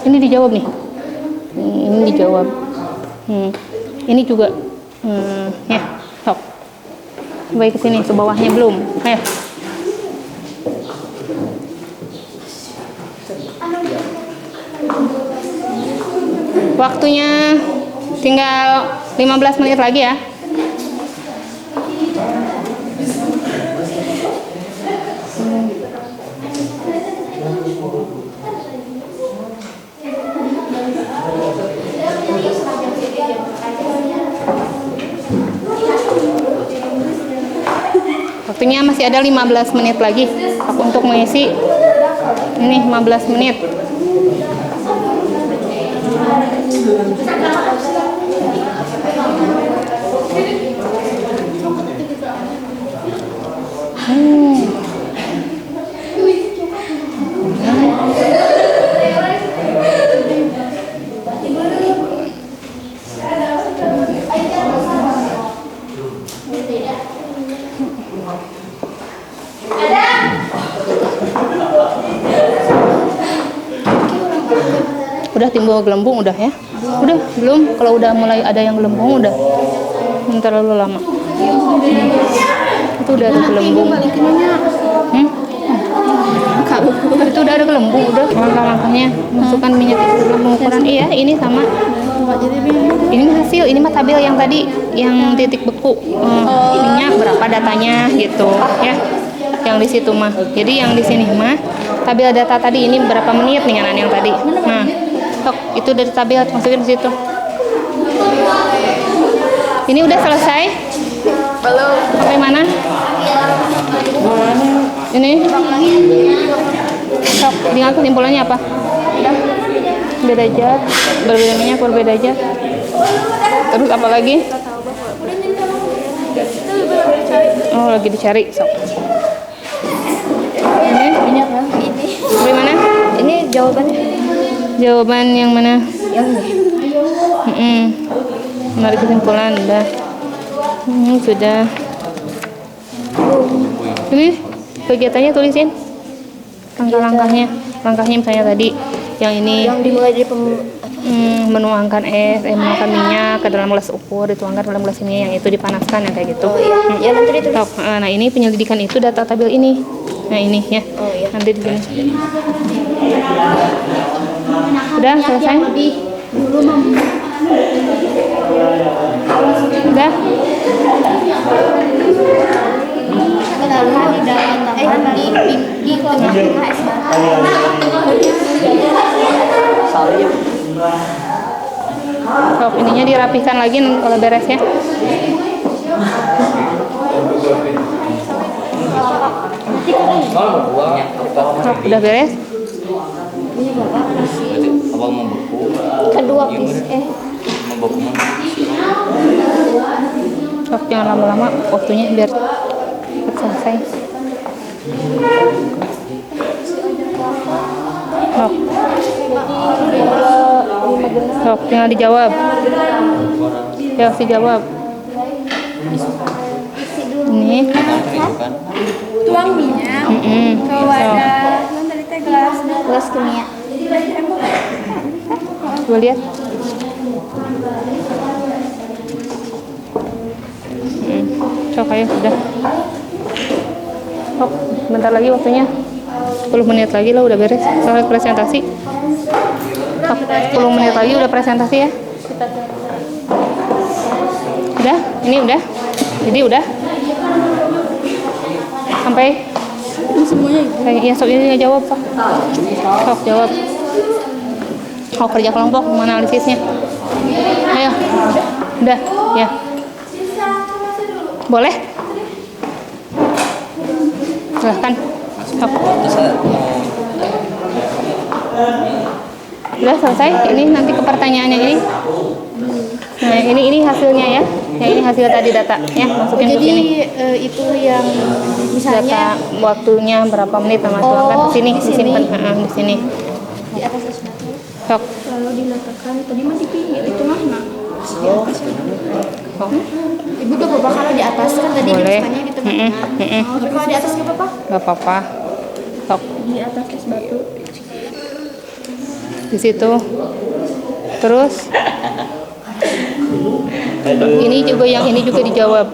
Ini dijawab nih. Ini dijawab. Ini juga. Ya, sok. Coba ke sini, ke bawahnya belum. Ayo. Waktunya tinggal 15 menit lagi ya. Waktunya masih ada 15 menit lagi untuk mengisi ini 15 menit. Udah timbul gelembung udah ya? Udah belum? Kalau udah mulai ada yang gelembung udah. Belum terlalu lama. Itu udah ada gelembung. Itu udah ada gelembung, udah langkah-langkahnya masukkan minyak itu dalam pengukuran. Iya, ini sama. Ini hasil, ini mah tabel yang tadi yang titik beku. Minyak berapa datanya gitu ya. Yang di situ mah. Jadi yang di sini mah tabel data tadi ini berapa menit nih yang tadi. Nah, itu dari tabel masukin di situ. Ini udah selesai? Belum. Sampai mana? Ini? Sok, tinggal kesimpulannya apa? Beda zat, berbeda minyak, berbeda zat. Terus apa lagi? Oh, lagi dicari. Sok. Ini minyak kan? Dari mana? Ini jawabannya. Jawaban yang mana? Yang ini. Menarik kesimpulan udah. Sudah. Ini kegiatannya tulisin langkah-langkahnya. Langkahnya misalnya tadi yang ini Yang dimulai dari menuangkan menuangkan minyak ke dalam gelas ukur, dituangkan ke dalam gelas ini, yang itu dipanaskan, yang kayak gitu. Oh iya. Ya nanti ditulis. Sok, nah ini penyelidikan itu data tabel ini. Nah ini ya. Oh iya. Nanti di sini. Udah selesai? Udah? Di tengah-tengah es batu. Sok, ininya dirapihkan lagi kalau beres ya. Sok, udah beres? Abang mau beku, Kedua pis mau beku mana? Sok, jangan lama-lama waktunya biar cepet selesai. Sok. Sok, tinggal dijawab. Ya, dijawab. Ini. Kan? tuang minyak ke wadah non tadi teh gelas kimia. Coba lihat. Sok, ayo, udah. Sok, bentar lagi waktunya. 10 menit lagi lah udah beres. Soal presentasi. Sok, 10 menit lagi udah presentasi ya. Udah? Ini udah? Jadi udah? Sampai? Semuanya Iya, sok ini nggak jawab, sok. Sok, jawab. Mau kerja kelompok, mana analisisnya? Ayo. Udah, ya. Boleh? Silahkan. Sok. Terus saya mau Udah selesai? Ini nanti ke pertanyaannya ini. Nah, ini hasilnya ya. Yang ini hasil tadi data ya, masukin ke jadi sini. itu yang misalnya Data waktunya berapa menit sama tuangkan ke sini, di sini. disimpan di sini. di atas es batu Sok. lalu diletakkan tadi mah di pinggir itu mah nah. Oh, Ibu gak apa-apa kalau di atas kan tadi boleh. ditulisannya di tengah-tengah. Oh, tapi kalau di atas gak apa-apa? Gak apa-apa. Sok. Di atas es batu. Di situ. Terus ini juga dijawab.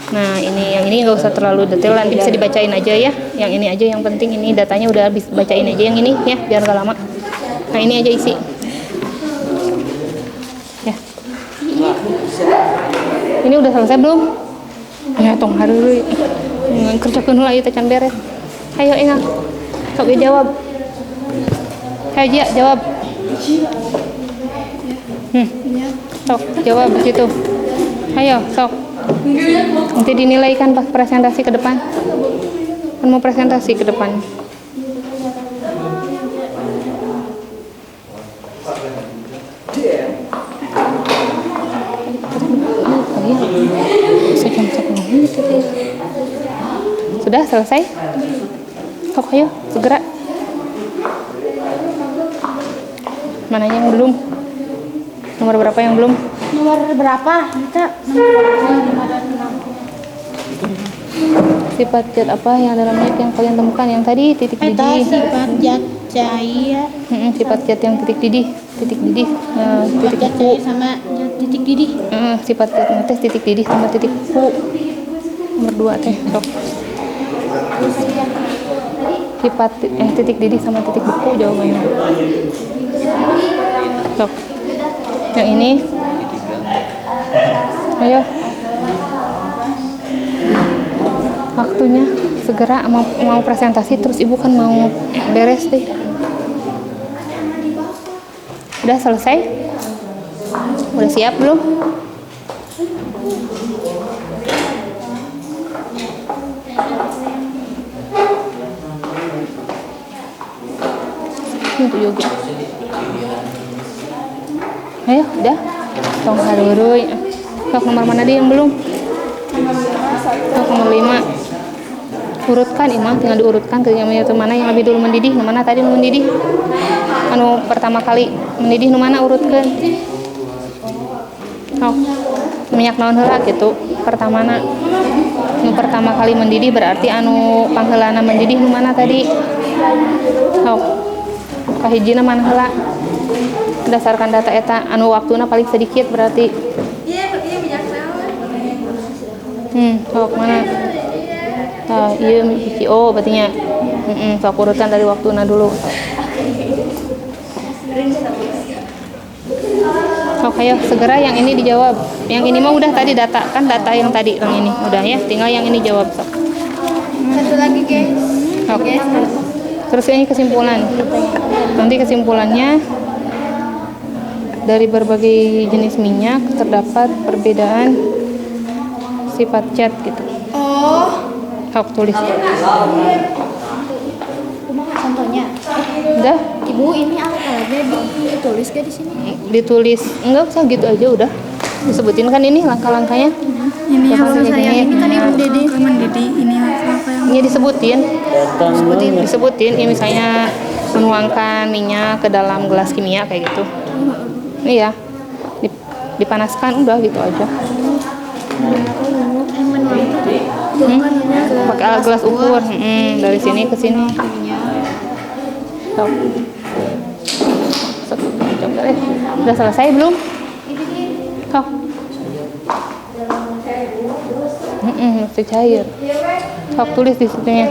Nah, yang ini nggak usah terlalu detail, nanti bisa dibacain aja ya. Yang ini aja yang penting, ini datanya udah habis, bacain aja yang ini ya, biar nggak lama. Nah, ini aja isi. Ya. Ini udah selesai belum? Ya, tong hari dulu. Kerjakan lah itu can beres. Ayo, Inang. Sok jawab. Ayo, Jia, jawab. Sok, jawab di situ. Ayo, sok. Nanti dinilai kan pas presentasi ke depan. Kan mau presentasi ke depan. Sudah selesai? Sok, ayo, segera. Mana yang belum? Nomor berapa yang belum? Nomor berapa? Kita nomor 5 dan 6. Sifat zat apa yang dalamnya yang kalian temukan? Yang tadi titik didih. Sifat zat cair. Sifat zat yang titik didih, titik Zat kuku. cair sama zat titik didih. Sifat zatnya teh titik didih sama titik kuku. Nomor 2 teh. Sok. Sifat titik didih sama titik kuku jawabannya. Sok. Yang ini. Ayo. Waktunya segera mau presentasi, terus ibu kan mau beres deh. Udah selesai? Udah siap belum? Ini untuk yoga. Ayo, udah. Tong haruruy. Sok, nomor mana dia yang belum? Sok, nomor 5. Urutkan, Imam, tinggal diurutkan ke yang mana yang lebih dulu mendidih, nu mana tadi nu mendidih. Anu pertama kali mendidih nu mana urutkan. Sok, minyak naon heula gitu. Pertamana nu pertama kali mendidih berarti anu pangheulana mendidih nu mana tadi. Sok. kahijina mana heula berdasarkan data eta anu waktuna paling sedikit berarti sok mana iya hiji oh berarti nya sok urutan dari waktuna dulu sok ayo segera yang ini dijawab yang ini mah udah tadi data kan data yang tadi yang ini udah ya tinggal yang ini jawab sok Satu lagi, guys. sok terus ini kesimpulan nanti kesimpulannya dari berbagai jenis minyak terdapat perbedaan sifat cat gitu. Oh, Sok tulis. contohnya. Udah Ibu, ini alat-alatnya ditulis gak di sini? ditulis. Enggak usah gitu aja udah. Disebutin kan ini langkah-langkahnya. Ini yang saya ini kan Ibu Dedi. Ini apa yang Ini disebutin. Disebutin ya misalnya menuangkan minyak ke dalam gelas kimia kayak gitu. Iya. Dipanaskan udah gitu aja. Pakai alat gelas ukur. Dari sini ke sini. Sok. Coba deh. Udah selesai belum? Sok. Mesti cair. Sok tulis di situnya.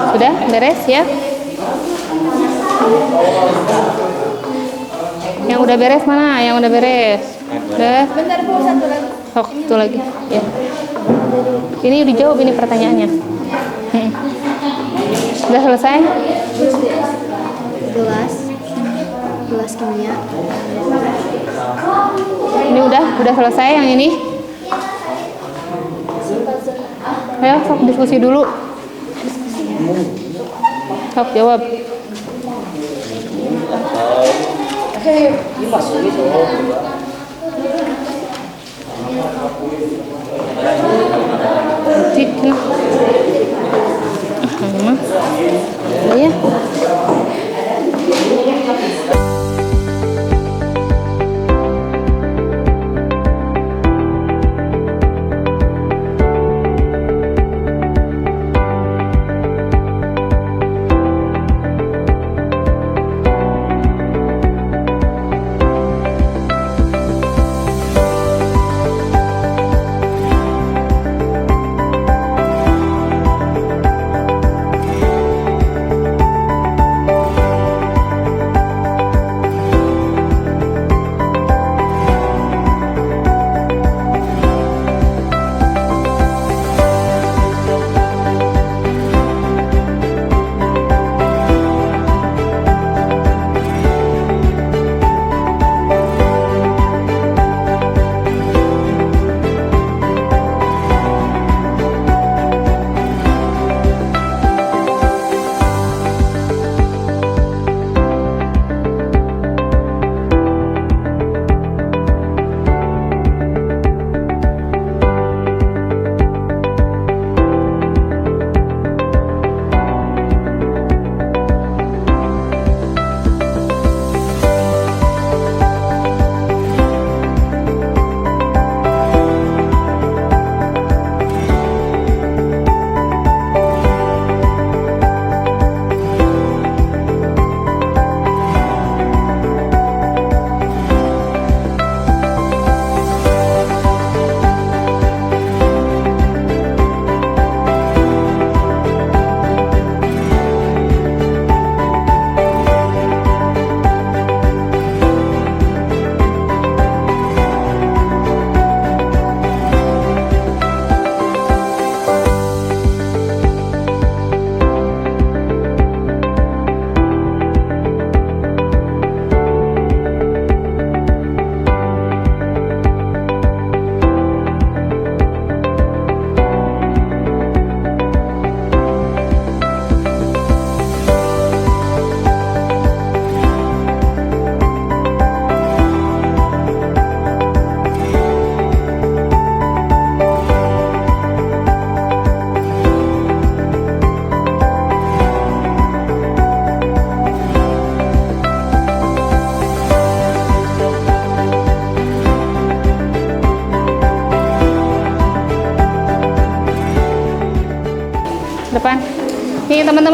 Sudah beres ya? Yang udah beres mana? Yang udah beres? Udah? Bentar Bu, satu lagi. Oh, itu lagi. Ya. Ini dijawab ini pertanyaannya. Udah selesai? Gelas kimia. Ini udah selesai yang ini? Ayo, sok diskusi dulu. Sok jawab. Cik, ya.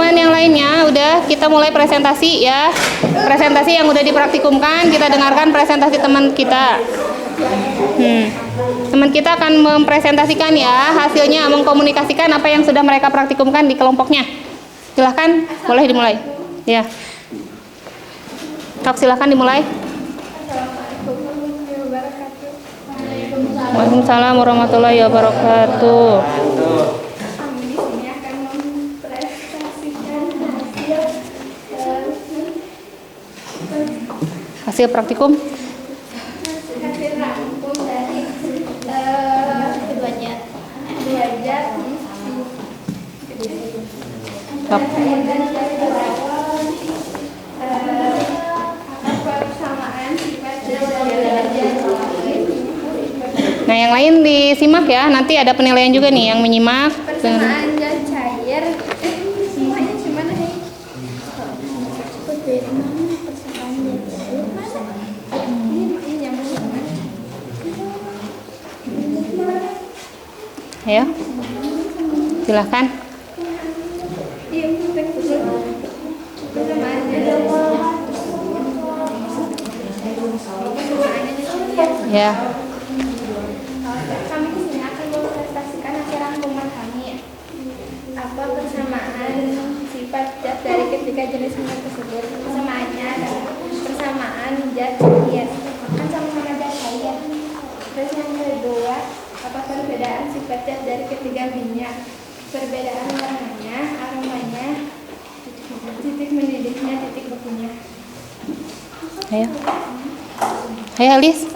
teman-teman yang lainnya, udah kita mulai presentasi ya. Presentasi yang udah dipraktikumkan, kita dengarkan presentasi teman kita. Teman kita akan mempresentasikan ya hasilnya, mengkomunikasikan apa yang sudah mereka praktikumkan di kelompoknya. Silahkan, boleh dimulai. Ya. Kak, silahkan dimulai. Waalaikumsalam warahmatullahi wabarakatuh. Kami di sini akan mempresentasikan Hasil praktikum. hasil rangkum dari keduanya belajar Kak. persamaan sifat dan belajar. Nah, yang lain disimak ya. Nanti ada penilaian juga nih yang menyimak. Persamaan zat cair semuanya gimana nih? Ini nyambung banget. Ayo. Silahkan. Iya, persamaannya Ya. kami di sini akan mempresentasikan hasil rangkuman kami. Apa persamaan sifat zat dari ketiga jenis minyak tersebut? Persamaannya adalah persamaan zat cair, kan sama-sama zat cair. Terus yang kedua, apa perbedaan sifat zat dari ketiga minyak? Perbedaan warnanya, aromanya, titik mendidihnya, titik bekunya. Ayo. Ayo Alis,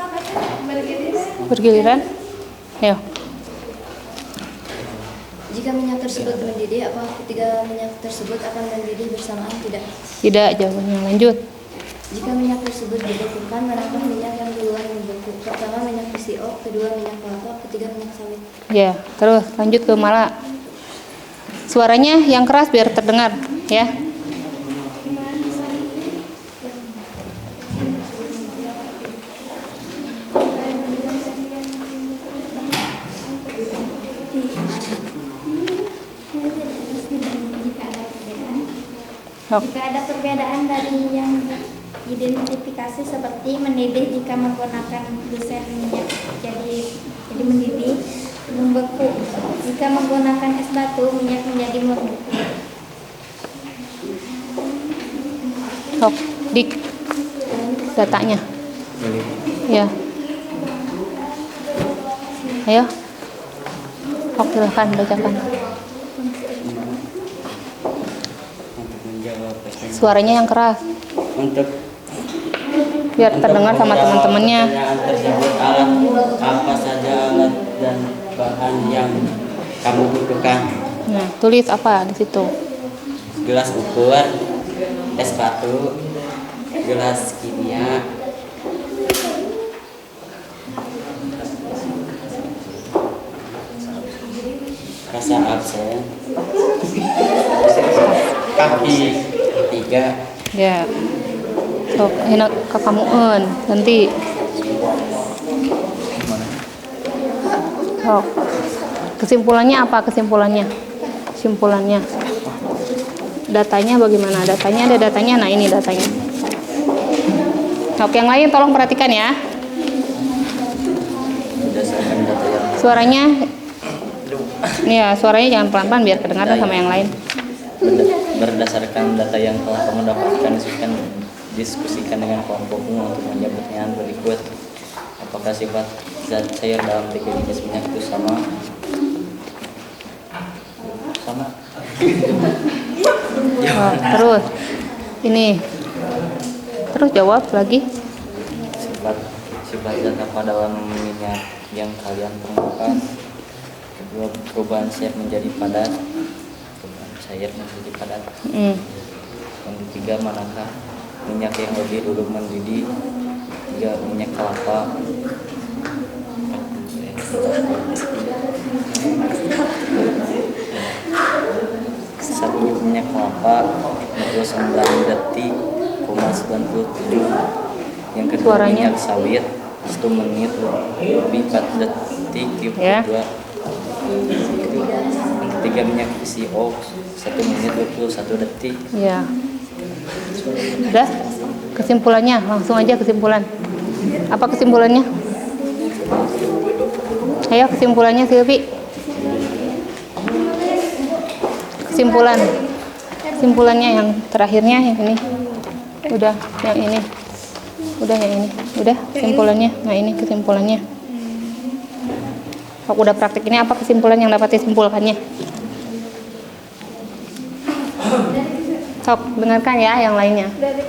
bergiliran. Ayo. Jika minyak tersebut mendidih, apa ketiga minyak tersebut akan mendidih bersamaan? Tidak. Tidak, jawabannya lanjut. Jika minyak tersebut dibekukan, manakah minyak yang duluan membeku? Pertama minyak PCO, kedua minyak kelapa, ketiga minyak sawit. Ya, terus lanjut ke Mala. Suaranya yang keras biar terdengar, ya. Jika ada perbedaan dari yang diidentifikasi seperti mendidih jika menggunakan desain minyak jadi mendidih, membeku jika menggunakan es batu minyak menjadi membeku. Sok, dik datanya. Ya. Ayo. Sok, silahkan bacakan. Suaranya yang keras Untuk biar terdengar sama teman-temannya. pertanyaan tersebut, alat apa saja alat dan bahan yang kamu butuhkan? Nah, tulis apa di situ? Gelas ukur, es batu, gelas kimia, rasa absen, kaki tiga, Ya. Sok, enak kakamueun nanti. Sok. Kesimpulannya apa kesimpulannya? Kesimpulannya. Datanya bagaimana? Datanya ada datanya. Nah, ini datanya. Oke, yang lain tolong perhatikan ya. berdasarkan data yang Suaranya ya, suaranya jangan pelan-pelan biar kedengaran sama yang lain. berdasarkan data yang telah kamu dapatkan, diskusikan dengan kelompokmu untuk menjawab pertanyaan berikut. Apakah sifat zat cair dalam tiga jenis minyak itu sama? Sama. Oh, terus ini terus jawab lagi. Sifat zat apa dalam minyak yang kalian temukan? Kedua, perubahan cair menjadi padat. Perubahan cair menjadi padat. Yang ketiga, manakah minyak yang lebih dulu mendidih? Tiga, minyak kelapa. Satu, minyak kelapa 29 detik, 97. Yang kedua, Suaranya. minyak sawit 1 menit lebih 4 detik, 32. Ya. Yang ketiga, minyak PCO 1 1 menit 21 detik. Ya. Udah? Kesimpulannya, langsung aja kesimpulan. Apa kesimpulannya? Ayo kesimpulannya Silvi. Kesimpulannya yang terakhirnya yang ini. Udah, yang ini. Udah yang ini. Udah kesimpulannya. Nah, ini kesimpulannya. Kalau udah praktik ini apa kesimpulan yang dapat disimpulkannya? Sok dengarkan ya yang lainnya. Dari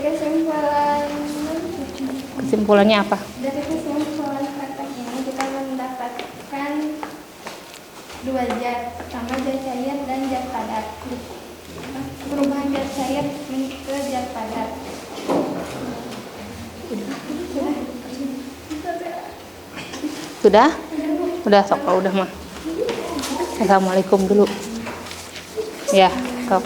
Kesimpulannya apa? Dari kesimpulan praktek ini kita mendapatkan 2 zat, pertama zat cair dan zat padat. Perubahan zat cair ke zat padat. Sudah? Udah sok kalau udah mah. Assalamualaikum dulu. Ya, sok.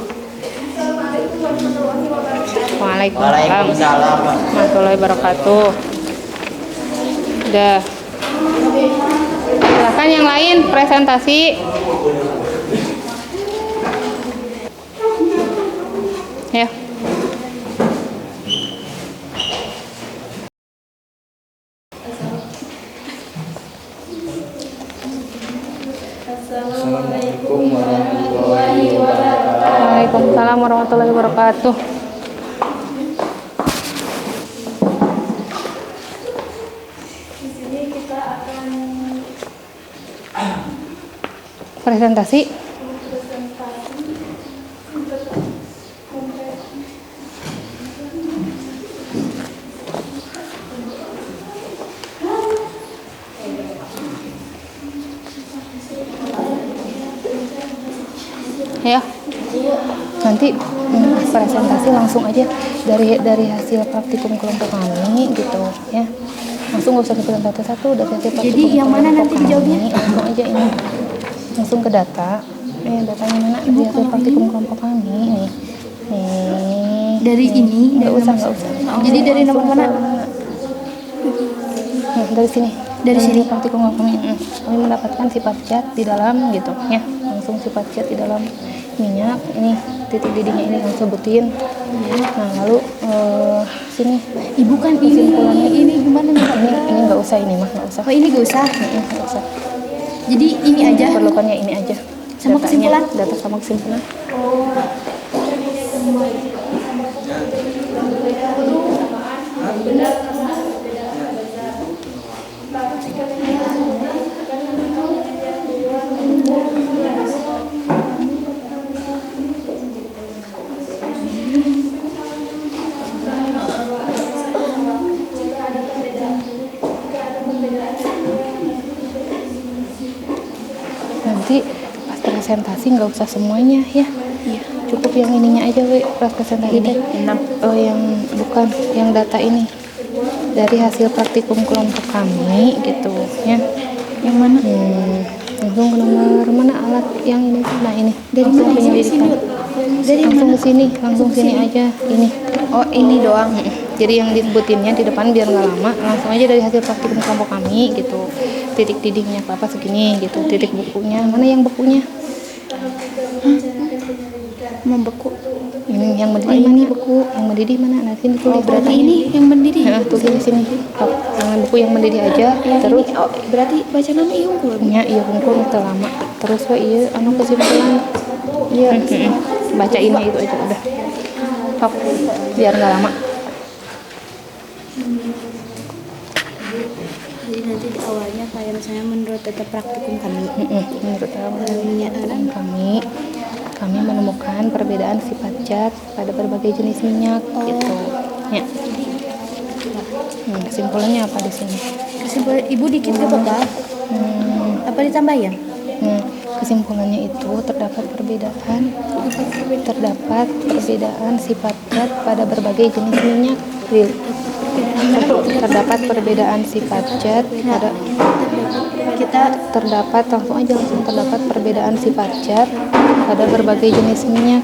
Waalaikumsalam warahmatullahi wabarakatuh. Udah. Silakan yang lain presentasi. Ya. Assalamualaikum warahmatullahi wabarakatuh. Waalaikumsalam warahmatullahi wabarakatuh. Di sini kita akan Presentasi. Ya, nanti presentasi langsung aja dari hasil praktikum kelompok kami gitu ya, langsung nggak usah dipresentasi satu-satu dari hasil praktikum. Jadi yang mana nanti dijawabnya? Langsung aja ini, langsung ke data. Datanya mana? Dari hasil praktikum kelompok kami nih. Dari ini Nggak usah. Jadi dari nomor mana? Dari sini. Dari sini. Praktikum kelompok kami. Kami mendapatkan sifat zat di dalam gitu ya. Langsung sifat zat di dalam minyak. Ini titik didihnya ini langsung sebutin. Nah lalu sini. Ibu kan ini gimana nih? Ini nggak usah, ini mah nggak usah. Oh ini gak usah. Nggak usah. Jadi ini aja. Perlukannya ini aja. Sama Datanya, kesimpulan? Data sama kesimpulan. Nanti pas presentasi nggak usah semuanya ya. Cukup yang ininya aja pas presentasi teh. Yang bukan yang data ini dari hasil praktikum kelompok kami gitu ya. Yang mana? Langsung ke nomor mana alat yang ini? Nah ini Dari langsung mana? penyelidikan. Dari Langsung mana? ke sini, langsung sini aja ini. Oh ini doang. Jadi yang disebutinnya di depan biar nggak lama, langsung aja dari hasil praktikum kelompok kami gitu. Titik didihnya apa segini gitu, titik bukunya mana yang bukunya? Membeku. Ini yang mendidih mana buku? Yang mendidih mana? Nah sini tulis. Berarti ini yang mendidih. Nah, tulis di sini. Jangan buku yang mendidih aja. Terus Berarti baca nama Iungkul. iya hukum itu lama. Terus anu kesimpulan. Iya. Baca ini itu aja udah. Sok biar nggak lama. Jadi nanti di awalnya kayak misalnya menurut data praktikum kami. Menurut kami menemukan perbedaan sifat zat pada berbagai jenis minyak gitu. Ya. Kesimpulannya apa di sini? Kesimpulan Ibu dikit ke Bapak. Apa ditambahin? Kesimpulannya itu terdapat perbedaan sifat zat pada berbagai jenis minyak. Terdapat perbedaan sifat zat pada terdapat perbedaan sifat zat pada berbagai jenis minyak.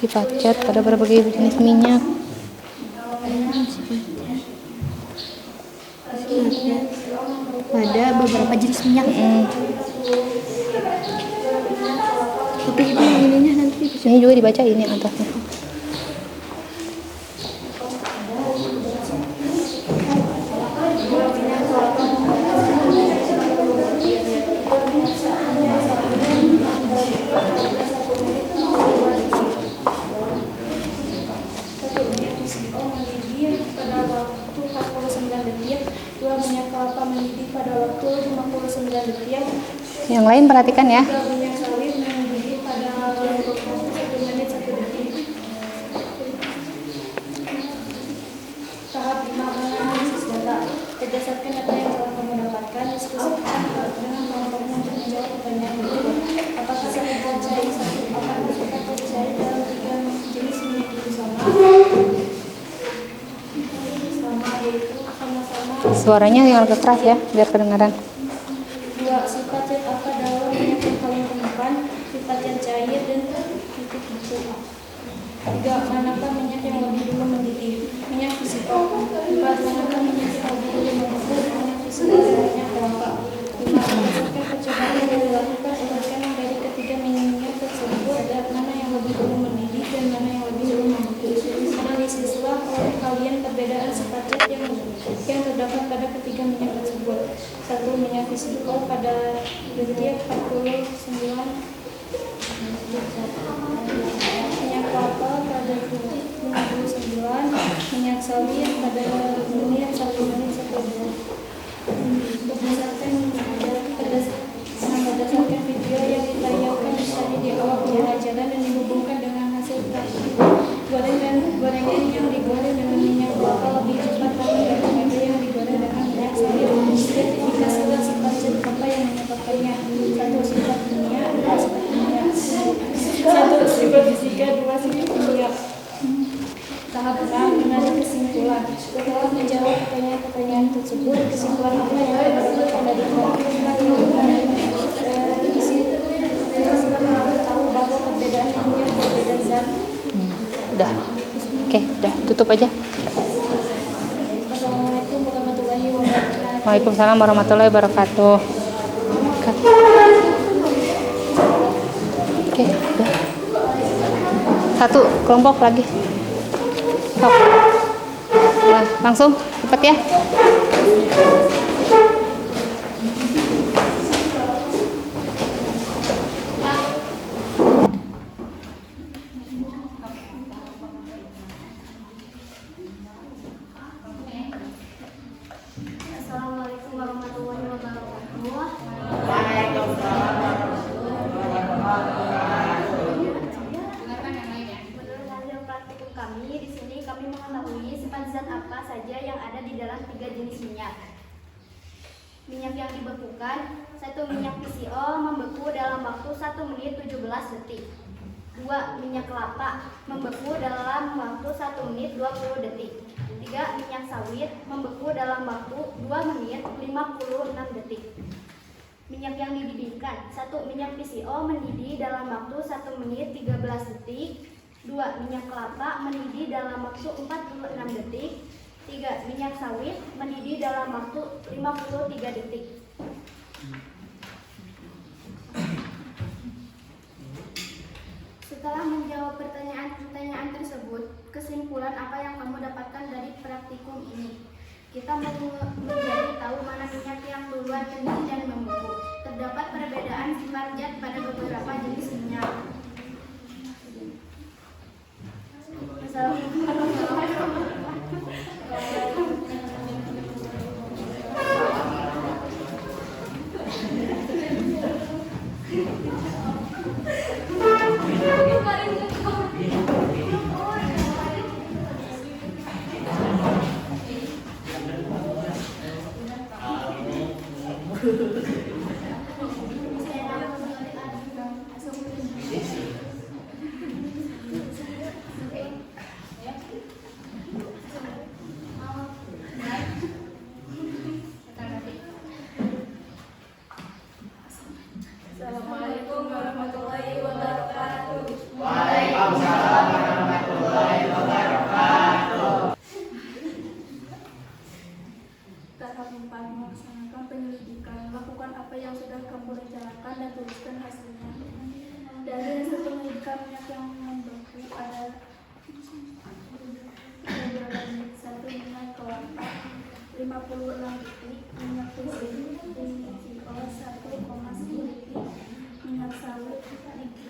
Sifat zat pada berbagai jenis minyak. Pada beberapa jenis minyak. Tapi Ini juga dibaca ini atasnya. pada waktu 49 detik, 2 minyak kelapa mendidih pada waktu 59 detik, Yang lain perhatikan ya. 3 minyak sawit mendidih pada waktu 1 menit 1 detik. Tahap 5 analisis data. Berdasarkan data yang telah kamu dapatkan, diskusikan dengan kelompokmu untuk menjawab pertanyaan berikut. Apakah sahabat cair satu akan bersuka pada cair dalam 3 jenis minyak itu sama? Yaitu sama-sama. Suaranya yang agak keras ya, biar kedengaran. 2. Sifat zat apa dalam minyak yang kalian temukan? Sifat yang cair dan titik buku. 3. Manakah minyak yang lebih dulu mendidih? Minyak fisiko. 4. Manakah minyak yang lebih dulu membeku? Minyak fisiko dan minyak kelapa. 5. Berdasarkan percobaan yang dilakukan, sebutkan dari ketiga minyak tersebut mana yang lebih dulu mendidih dan mana yang lebih dulu membeku. Analisislah oleh kalian perbedaan sifat zat yang terdapat pada ketiga minyak tersebut. 1. Minyak fisiko pada detik 49, minyak kelapa pada detik 59, minyak sawit pada menit 1 menit 1 berdasarkan video yang ditayangkan tadi di awal pembelajaran dan dihubungkan dengan hasil praktik. Gorengan yang digoreng dengan minyak kelapa lebih cepat namun gorengan yang digoreng dengan minyak sawit. Identifikasilah sifat zat apa yang menyebabkannya. 1. Sifat kimia, 2. Sifat kimia. 1. Sifat fisika, 2. sifat kimia. Tahap 6. Menarik kesimpulan. Setelah menjawab pertanyaan-pertanyaan tersebut, kesimpulan apa yang didapatkan dari tahu bahwa perbedaan minyak berbeda zat. Udah. Oke, udah tutup aja. Assalamualaikum warahmatullahi wabarakatuh. Waalaikumsalam warahmatullahi wabarakatuh. Oke, udah. Satu kelompok lagi. Stop. Nah, langsung cepat ya. Assalamualaikum warahmatullahi wabarakatuh. Menurut hasil praktikum kami, di sini kami mengetahui sifat zat apa saja yang ada di dalam 3 jenis minyak. Minyak yang dibekukan. 1. Minyak PCO membeku dalam waktu 1 menit 17 detik. 2. Minyak kelapa membeku dalam waktu 1 menit 20 detik. 3. Minyak sawit membeku dalam waktu 2 menit 56 detik. Minyak yang dididihkan. 1. Minyak PCO mendidih dalam waktu 1 menit 13 detik. 2. Minyak kelapa mendidih dalam waktu 46 detik. 3. Minyak sawit mendidih dalam waktu 53 detik. Setelah menjawab pertanyaan-pertanyaan tersebut, kesimpulan apa yang kamu dapatkan dari praktikum ini? Kita menjadi tahu mana minyak yang duluan mendidih dan membeku. Terdapat perbedaan sifat zat pada beberapa jenis minyak. Assalamualaikum warahmatullahi wabarakatuh. Waalaikumsalam warahmatullahi wabarakatuh. Tahap 4. Melaksanakan penyelidikan. Lakukan apa yang sudah kamu rencanakan dan tuliskan hasilnya. Dari hasil penyelidikan minyak minyak yang membeku pada 1 minyak kelapa 56 detik, minyak PCO 1,10 detik, minyak sawit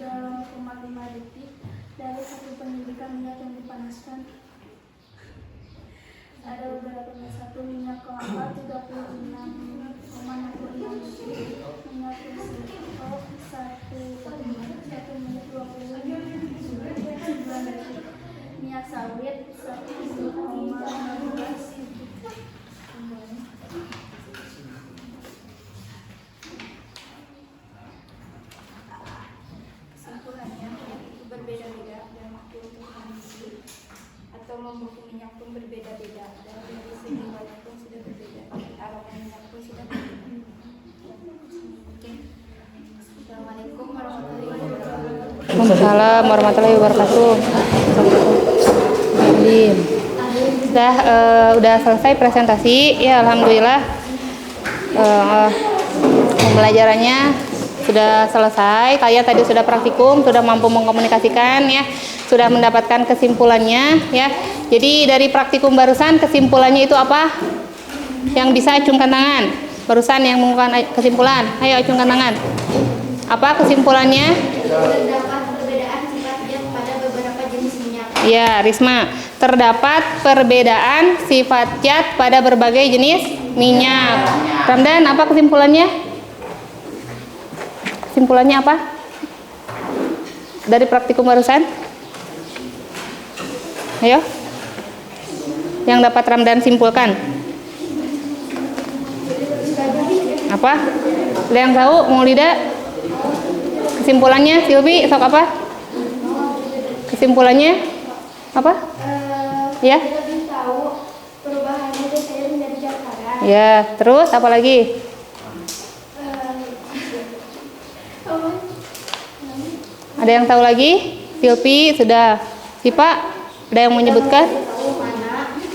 3,5 detik. Dari satu penyelidikan minyak yang dipanaskan ada beberapa. 1 minyak kelapa 36,65 detik, minyak PCO 1 menit 29 detik, minyak sawit 1,15 detik. Kesimpulannya, minyak itu berbeda-beda dan waktu untuk mengisi atau membeku minyak pun berbeda-beda, dan dari segi warna pun sudah berbeda, aroma minyak pun sudah berbeda. Oke. Assalamualaikum warahmatullahi wabarakatuh. Waalaikumsalam warahmatullahi wabarakatuh. Udah selesai presentasi ya, alhamdulillah. Pembelajarannya sudah selesai. Kalian tadi sudah praktikum, sudah mampu mengkomunikasikan ya, sudah mendapatkan kesimpulannya ya. Jadi dari praktikum barusan kesimpulannya itu apa? Yang bisa acungkan tangan. Barusan yang mengumumkan kesimpulan, ayo acungkan tangan. Apa kesimpulannya? Terdapat perbedaan sifat zat pada beberapa jenis minyak. Ya, Risma. Terdapat perbedaan sifat zat pada berbagai jenis minyak. Ramdan, apa kesimpulannya? Kesimpulannya apa? Dari praktikum barusan? Ayo. Yang dapat Ramdan simpulkan. Apa? Ada yang tahu? Maulida? Kesimpulannya, Silvi, sok apa? Kesimpulannya apa? Ya? Lebih tahu perubahannya dari cair menjadi zat padat. Ya, terus apa lagi? Ada yang tahu lagi? Silvi sudah. Sipa, ada yang menyebutkan?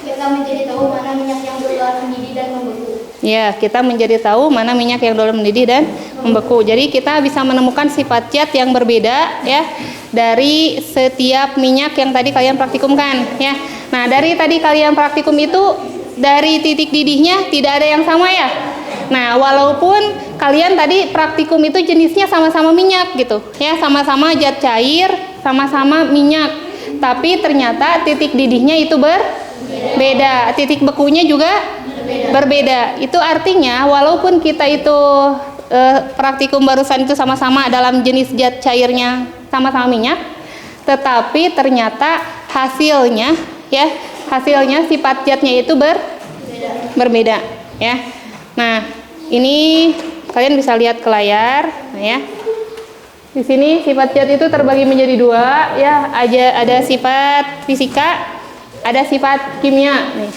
Kita menjadi tahu mana minyak yang duluan mendidih dan membeku. Ya, kita menjadi tahu mana minyak yang dulu mendidih dan membeku. Jadi kita bisa menemukan sifat zat yang berbeda ya dari setiap minyak yang tadi kalian praktikumkan ya. Nah, dari tadi kalian praktikum itu dari titik didihnya tidak ada yang sama ya. Nah, walaupun kalian tadi praktikum itu jenisnya sama-sama minyak gitu ya, sama-sama zat cair, sama-sama minyak, tapi ternyata titik didihnya itu berbeda, titik bekunya juga berbeda. Itu artinya walaupun kita itu praktikum barusan itu sama-sama dalam jenis zat cairnya sama-sama minyak, tetapi ternyata hasilnya sifat zatnya itu berbeda ya. Nah, ini kalian bisa lihat ke layar ya. Di sini sifat zat itu terbagi menjadi dua ya, ada sifat fisika, ada sifat kimia nih.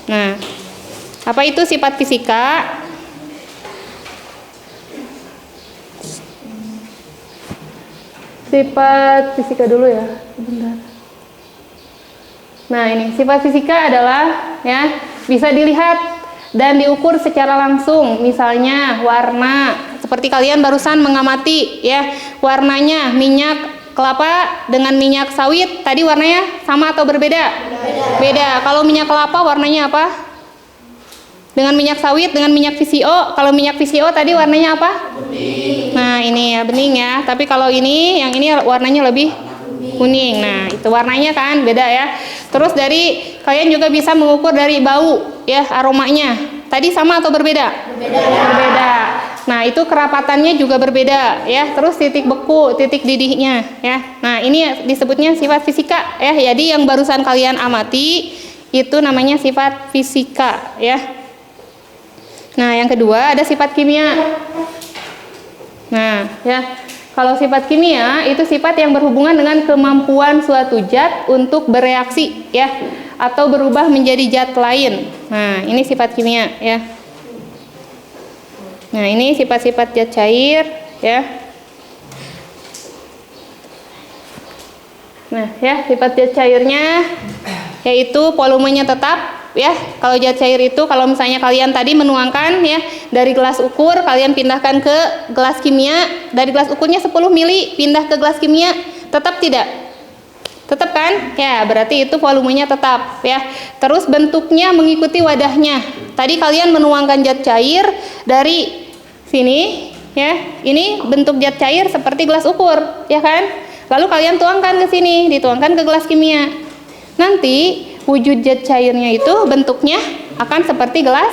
Nah, apa itu sifat fisika? Sifat fisika dulu ya, sebentar. Nah, ini sifat fisika adalah ya bisa dilihat dan diukur secara langsung. Misalnya warna, seperti kalian barusan mengamati ya, warnanya minyak kelapa dengan minyak sawit tadi warnanya sama atau berbeda? Beda. Kalau minyak kelapa warnanya apa? Dengan minyak sawit, dengan minyak PCO. Kalau minyak PCO tadi warnanya apa? Bening. Nah, ini ya bening ya. Tapi kalau ini, yang ini warnanya lebih kuning. Nah, itu warnanya kan beda ya. Terus dari kalian juga bisa mengukur dari bau ya, aromanya. Tadi sama atau berbeda? Berbeda. Nah, itu kerapatannya juga berbeda ya. Terus titik beku, titik didihnya ya. Nah, ini disebutnya sifat fisika ya. Jadi yang barusan kalian amati itu namanya sifat fisika ya. Nah, yang kedua ada sifat kimia. Nah, ya. Kalau sifat kimia itu sifat yang berhubungan dengan kemampuan suatu zat untuk bereaksi ya atau berubah menjadi zat lain. Nah, ini sifat kimia ya. Nah, ini sifat-sifat zat cair ya. Nah, ya, sifat zat cairnya yaitu volumenya tetap ya. Kalau zat cair itu kalau misalnya kalian tadi menuangkan ya dari gelas ukur, kalian pindahkan ke gelas kimia, dari gelas ukurnya 10 mili pindah ke gelas kimia, Tetap tidak? Tetap kan? Ya, berarti itu volumenya tetap ya. Terus bentuknya mengikuti wadahnya. Tadi kalian menuangkan zat cair dari sini ya. Ini bentuk zat cair seperti gelas ukur, ya kan? Lalu kalian tuangkan ke sini, dituangkan ke gelas kimia. Nanti wujud zat cairnya itu bentuknya akan seperti gelas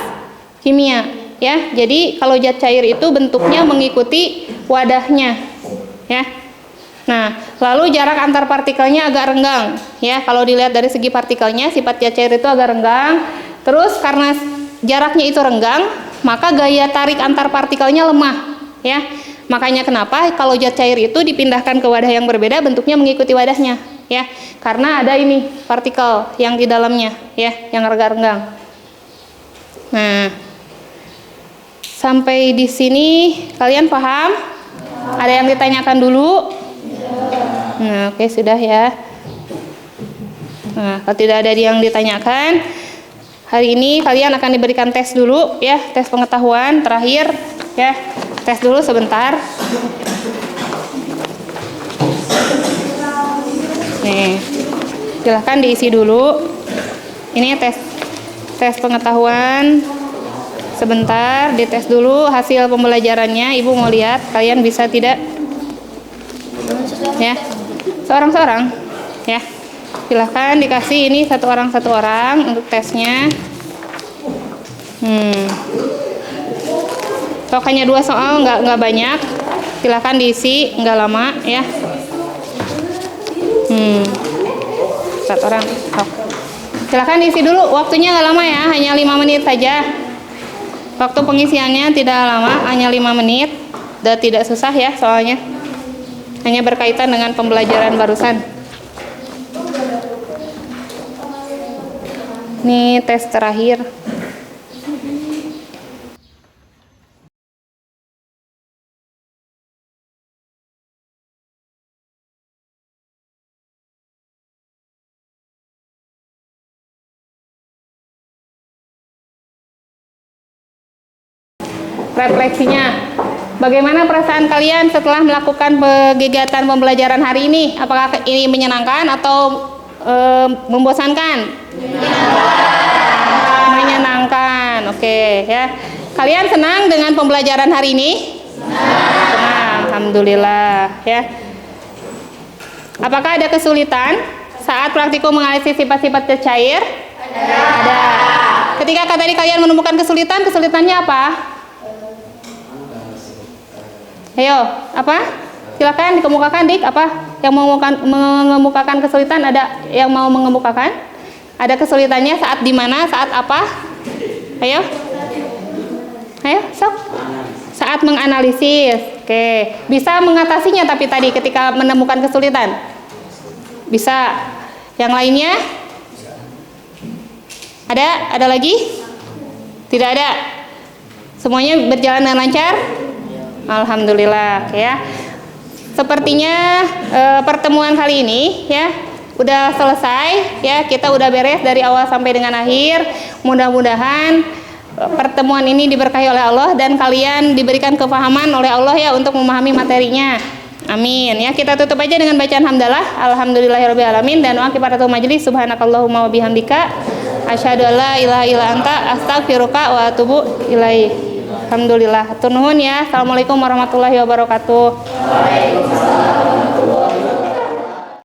kimia, ya. Jadi kalau zat cair itu bentuknya mengikuti wadahnya, ya. Nah, lalu jarak antar partikelnya agak renggang, ya. Kalau dilihat dari segi partikelnya, sifat zat cair itu agak renggang. Terus karena jaraknya itu renggang, maka gaya tarik antar partikelnya lemah, ya. Makanya kenapa kalau zat cair itu dipindahkan ke wadah yang berbeda, bentuknya mengikuti wadahnya, ya. Karena ada ini partikel yang di dalamnya, ya, yang agak renggang. Nah, sampai di sini kalian paham? Ada yang ditanyakan dulu? Nah, oke, sudah ya. Nah, kalau tidak ada yang ditanyakan, hari ini kalian akan diberikan tes dulu ya, tes pengetahuan terakhir ya. Tes dulu sebentar. Nih, silahkan diisi dulu. Ini tes pengetahuan. Sebentar, dites dulu hasil pembelajarannya. Ibu mau lihat, kalian bisa tidak? Ya, seorang-seorang. Ya, silahkan dikasih ini satu orang untuk tesnya. Kalau hanya 2 soal, nggak banyak. Silahkan diisi, nggak lama ya. Satu orang. Oh. Silahkan diisi dulu, waktunya nggak lama ya, hanya 5 menit saja. Waktu pengisiannya tidak lama, hanya 5 menit. Dan tidak susah ya soalnya. Hanya berkaitan dengan pembelajaran barusan. Ini tes terakhir. Refleksinya, bagaimana perasaan kalian setelah melakukan kegiatan pembelajaran hari ini? Apakah ini menyenangkan atau membosankan? Menyenangkan. Oke ya. Kalian senang dengan pembelajaran hari ini? Senang. Alhamdulillah ya. Apakah ada kesulitan saat praktikum menganalisis sifat-sifat zat cair? Ada. Ketika tadi kalian menemukan kesulitannya apa? Ayo, apa? Silakan dikemukakan, Dik. Apa yang mau mengemukakan kesulitan? Ada yang mau mengemukakan? Ada kesulitannya saat di mana? Saat apa? Ayo, sok. Saat menganalisis. Oke, bisa mengatasinya tapi tadi ketika menemukan kesulitan. Bisa. Yang lainnya? Ada lagi? Tidak ada. Semuanya berjalan dengan lancar? Alhamdulillah ya. Sepertinya pertemuan kali ini ya udah selesai ya. Kita udah beres dari awal sampai dengan akhir. Mudah-mudahan pertemuan ini diberkahi oleh Allah dan kalian diberikan kefahaman oleh Allah ya untuk memahami materinya. Amin ya. Kita tutup aja dengan bacaan hamdalah. Alhamdulillahirabbil alamin dan wa qibaratul majlis subhanakallahumma wa bihamdika asyhadu an la ilaha illa anta astaghfiruka wa atubu ilaik. Alhamdulillah. Hatur nuhun ya. Assalamualaikum warahmatullahi wabarakatuh. Waalaikumsalam.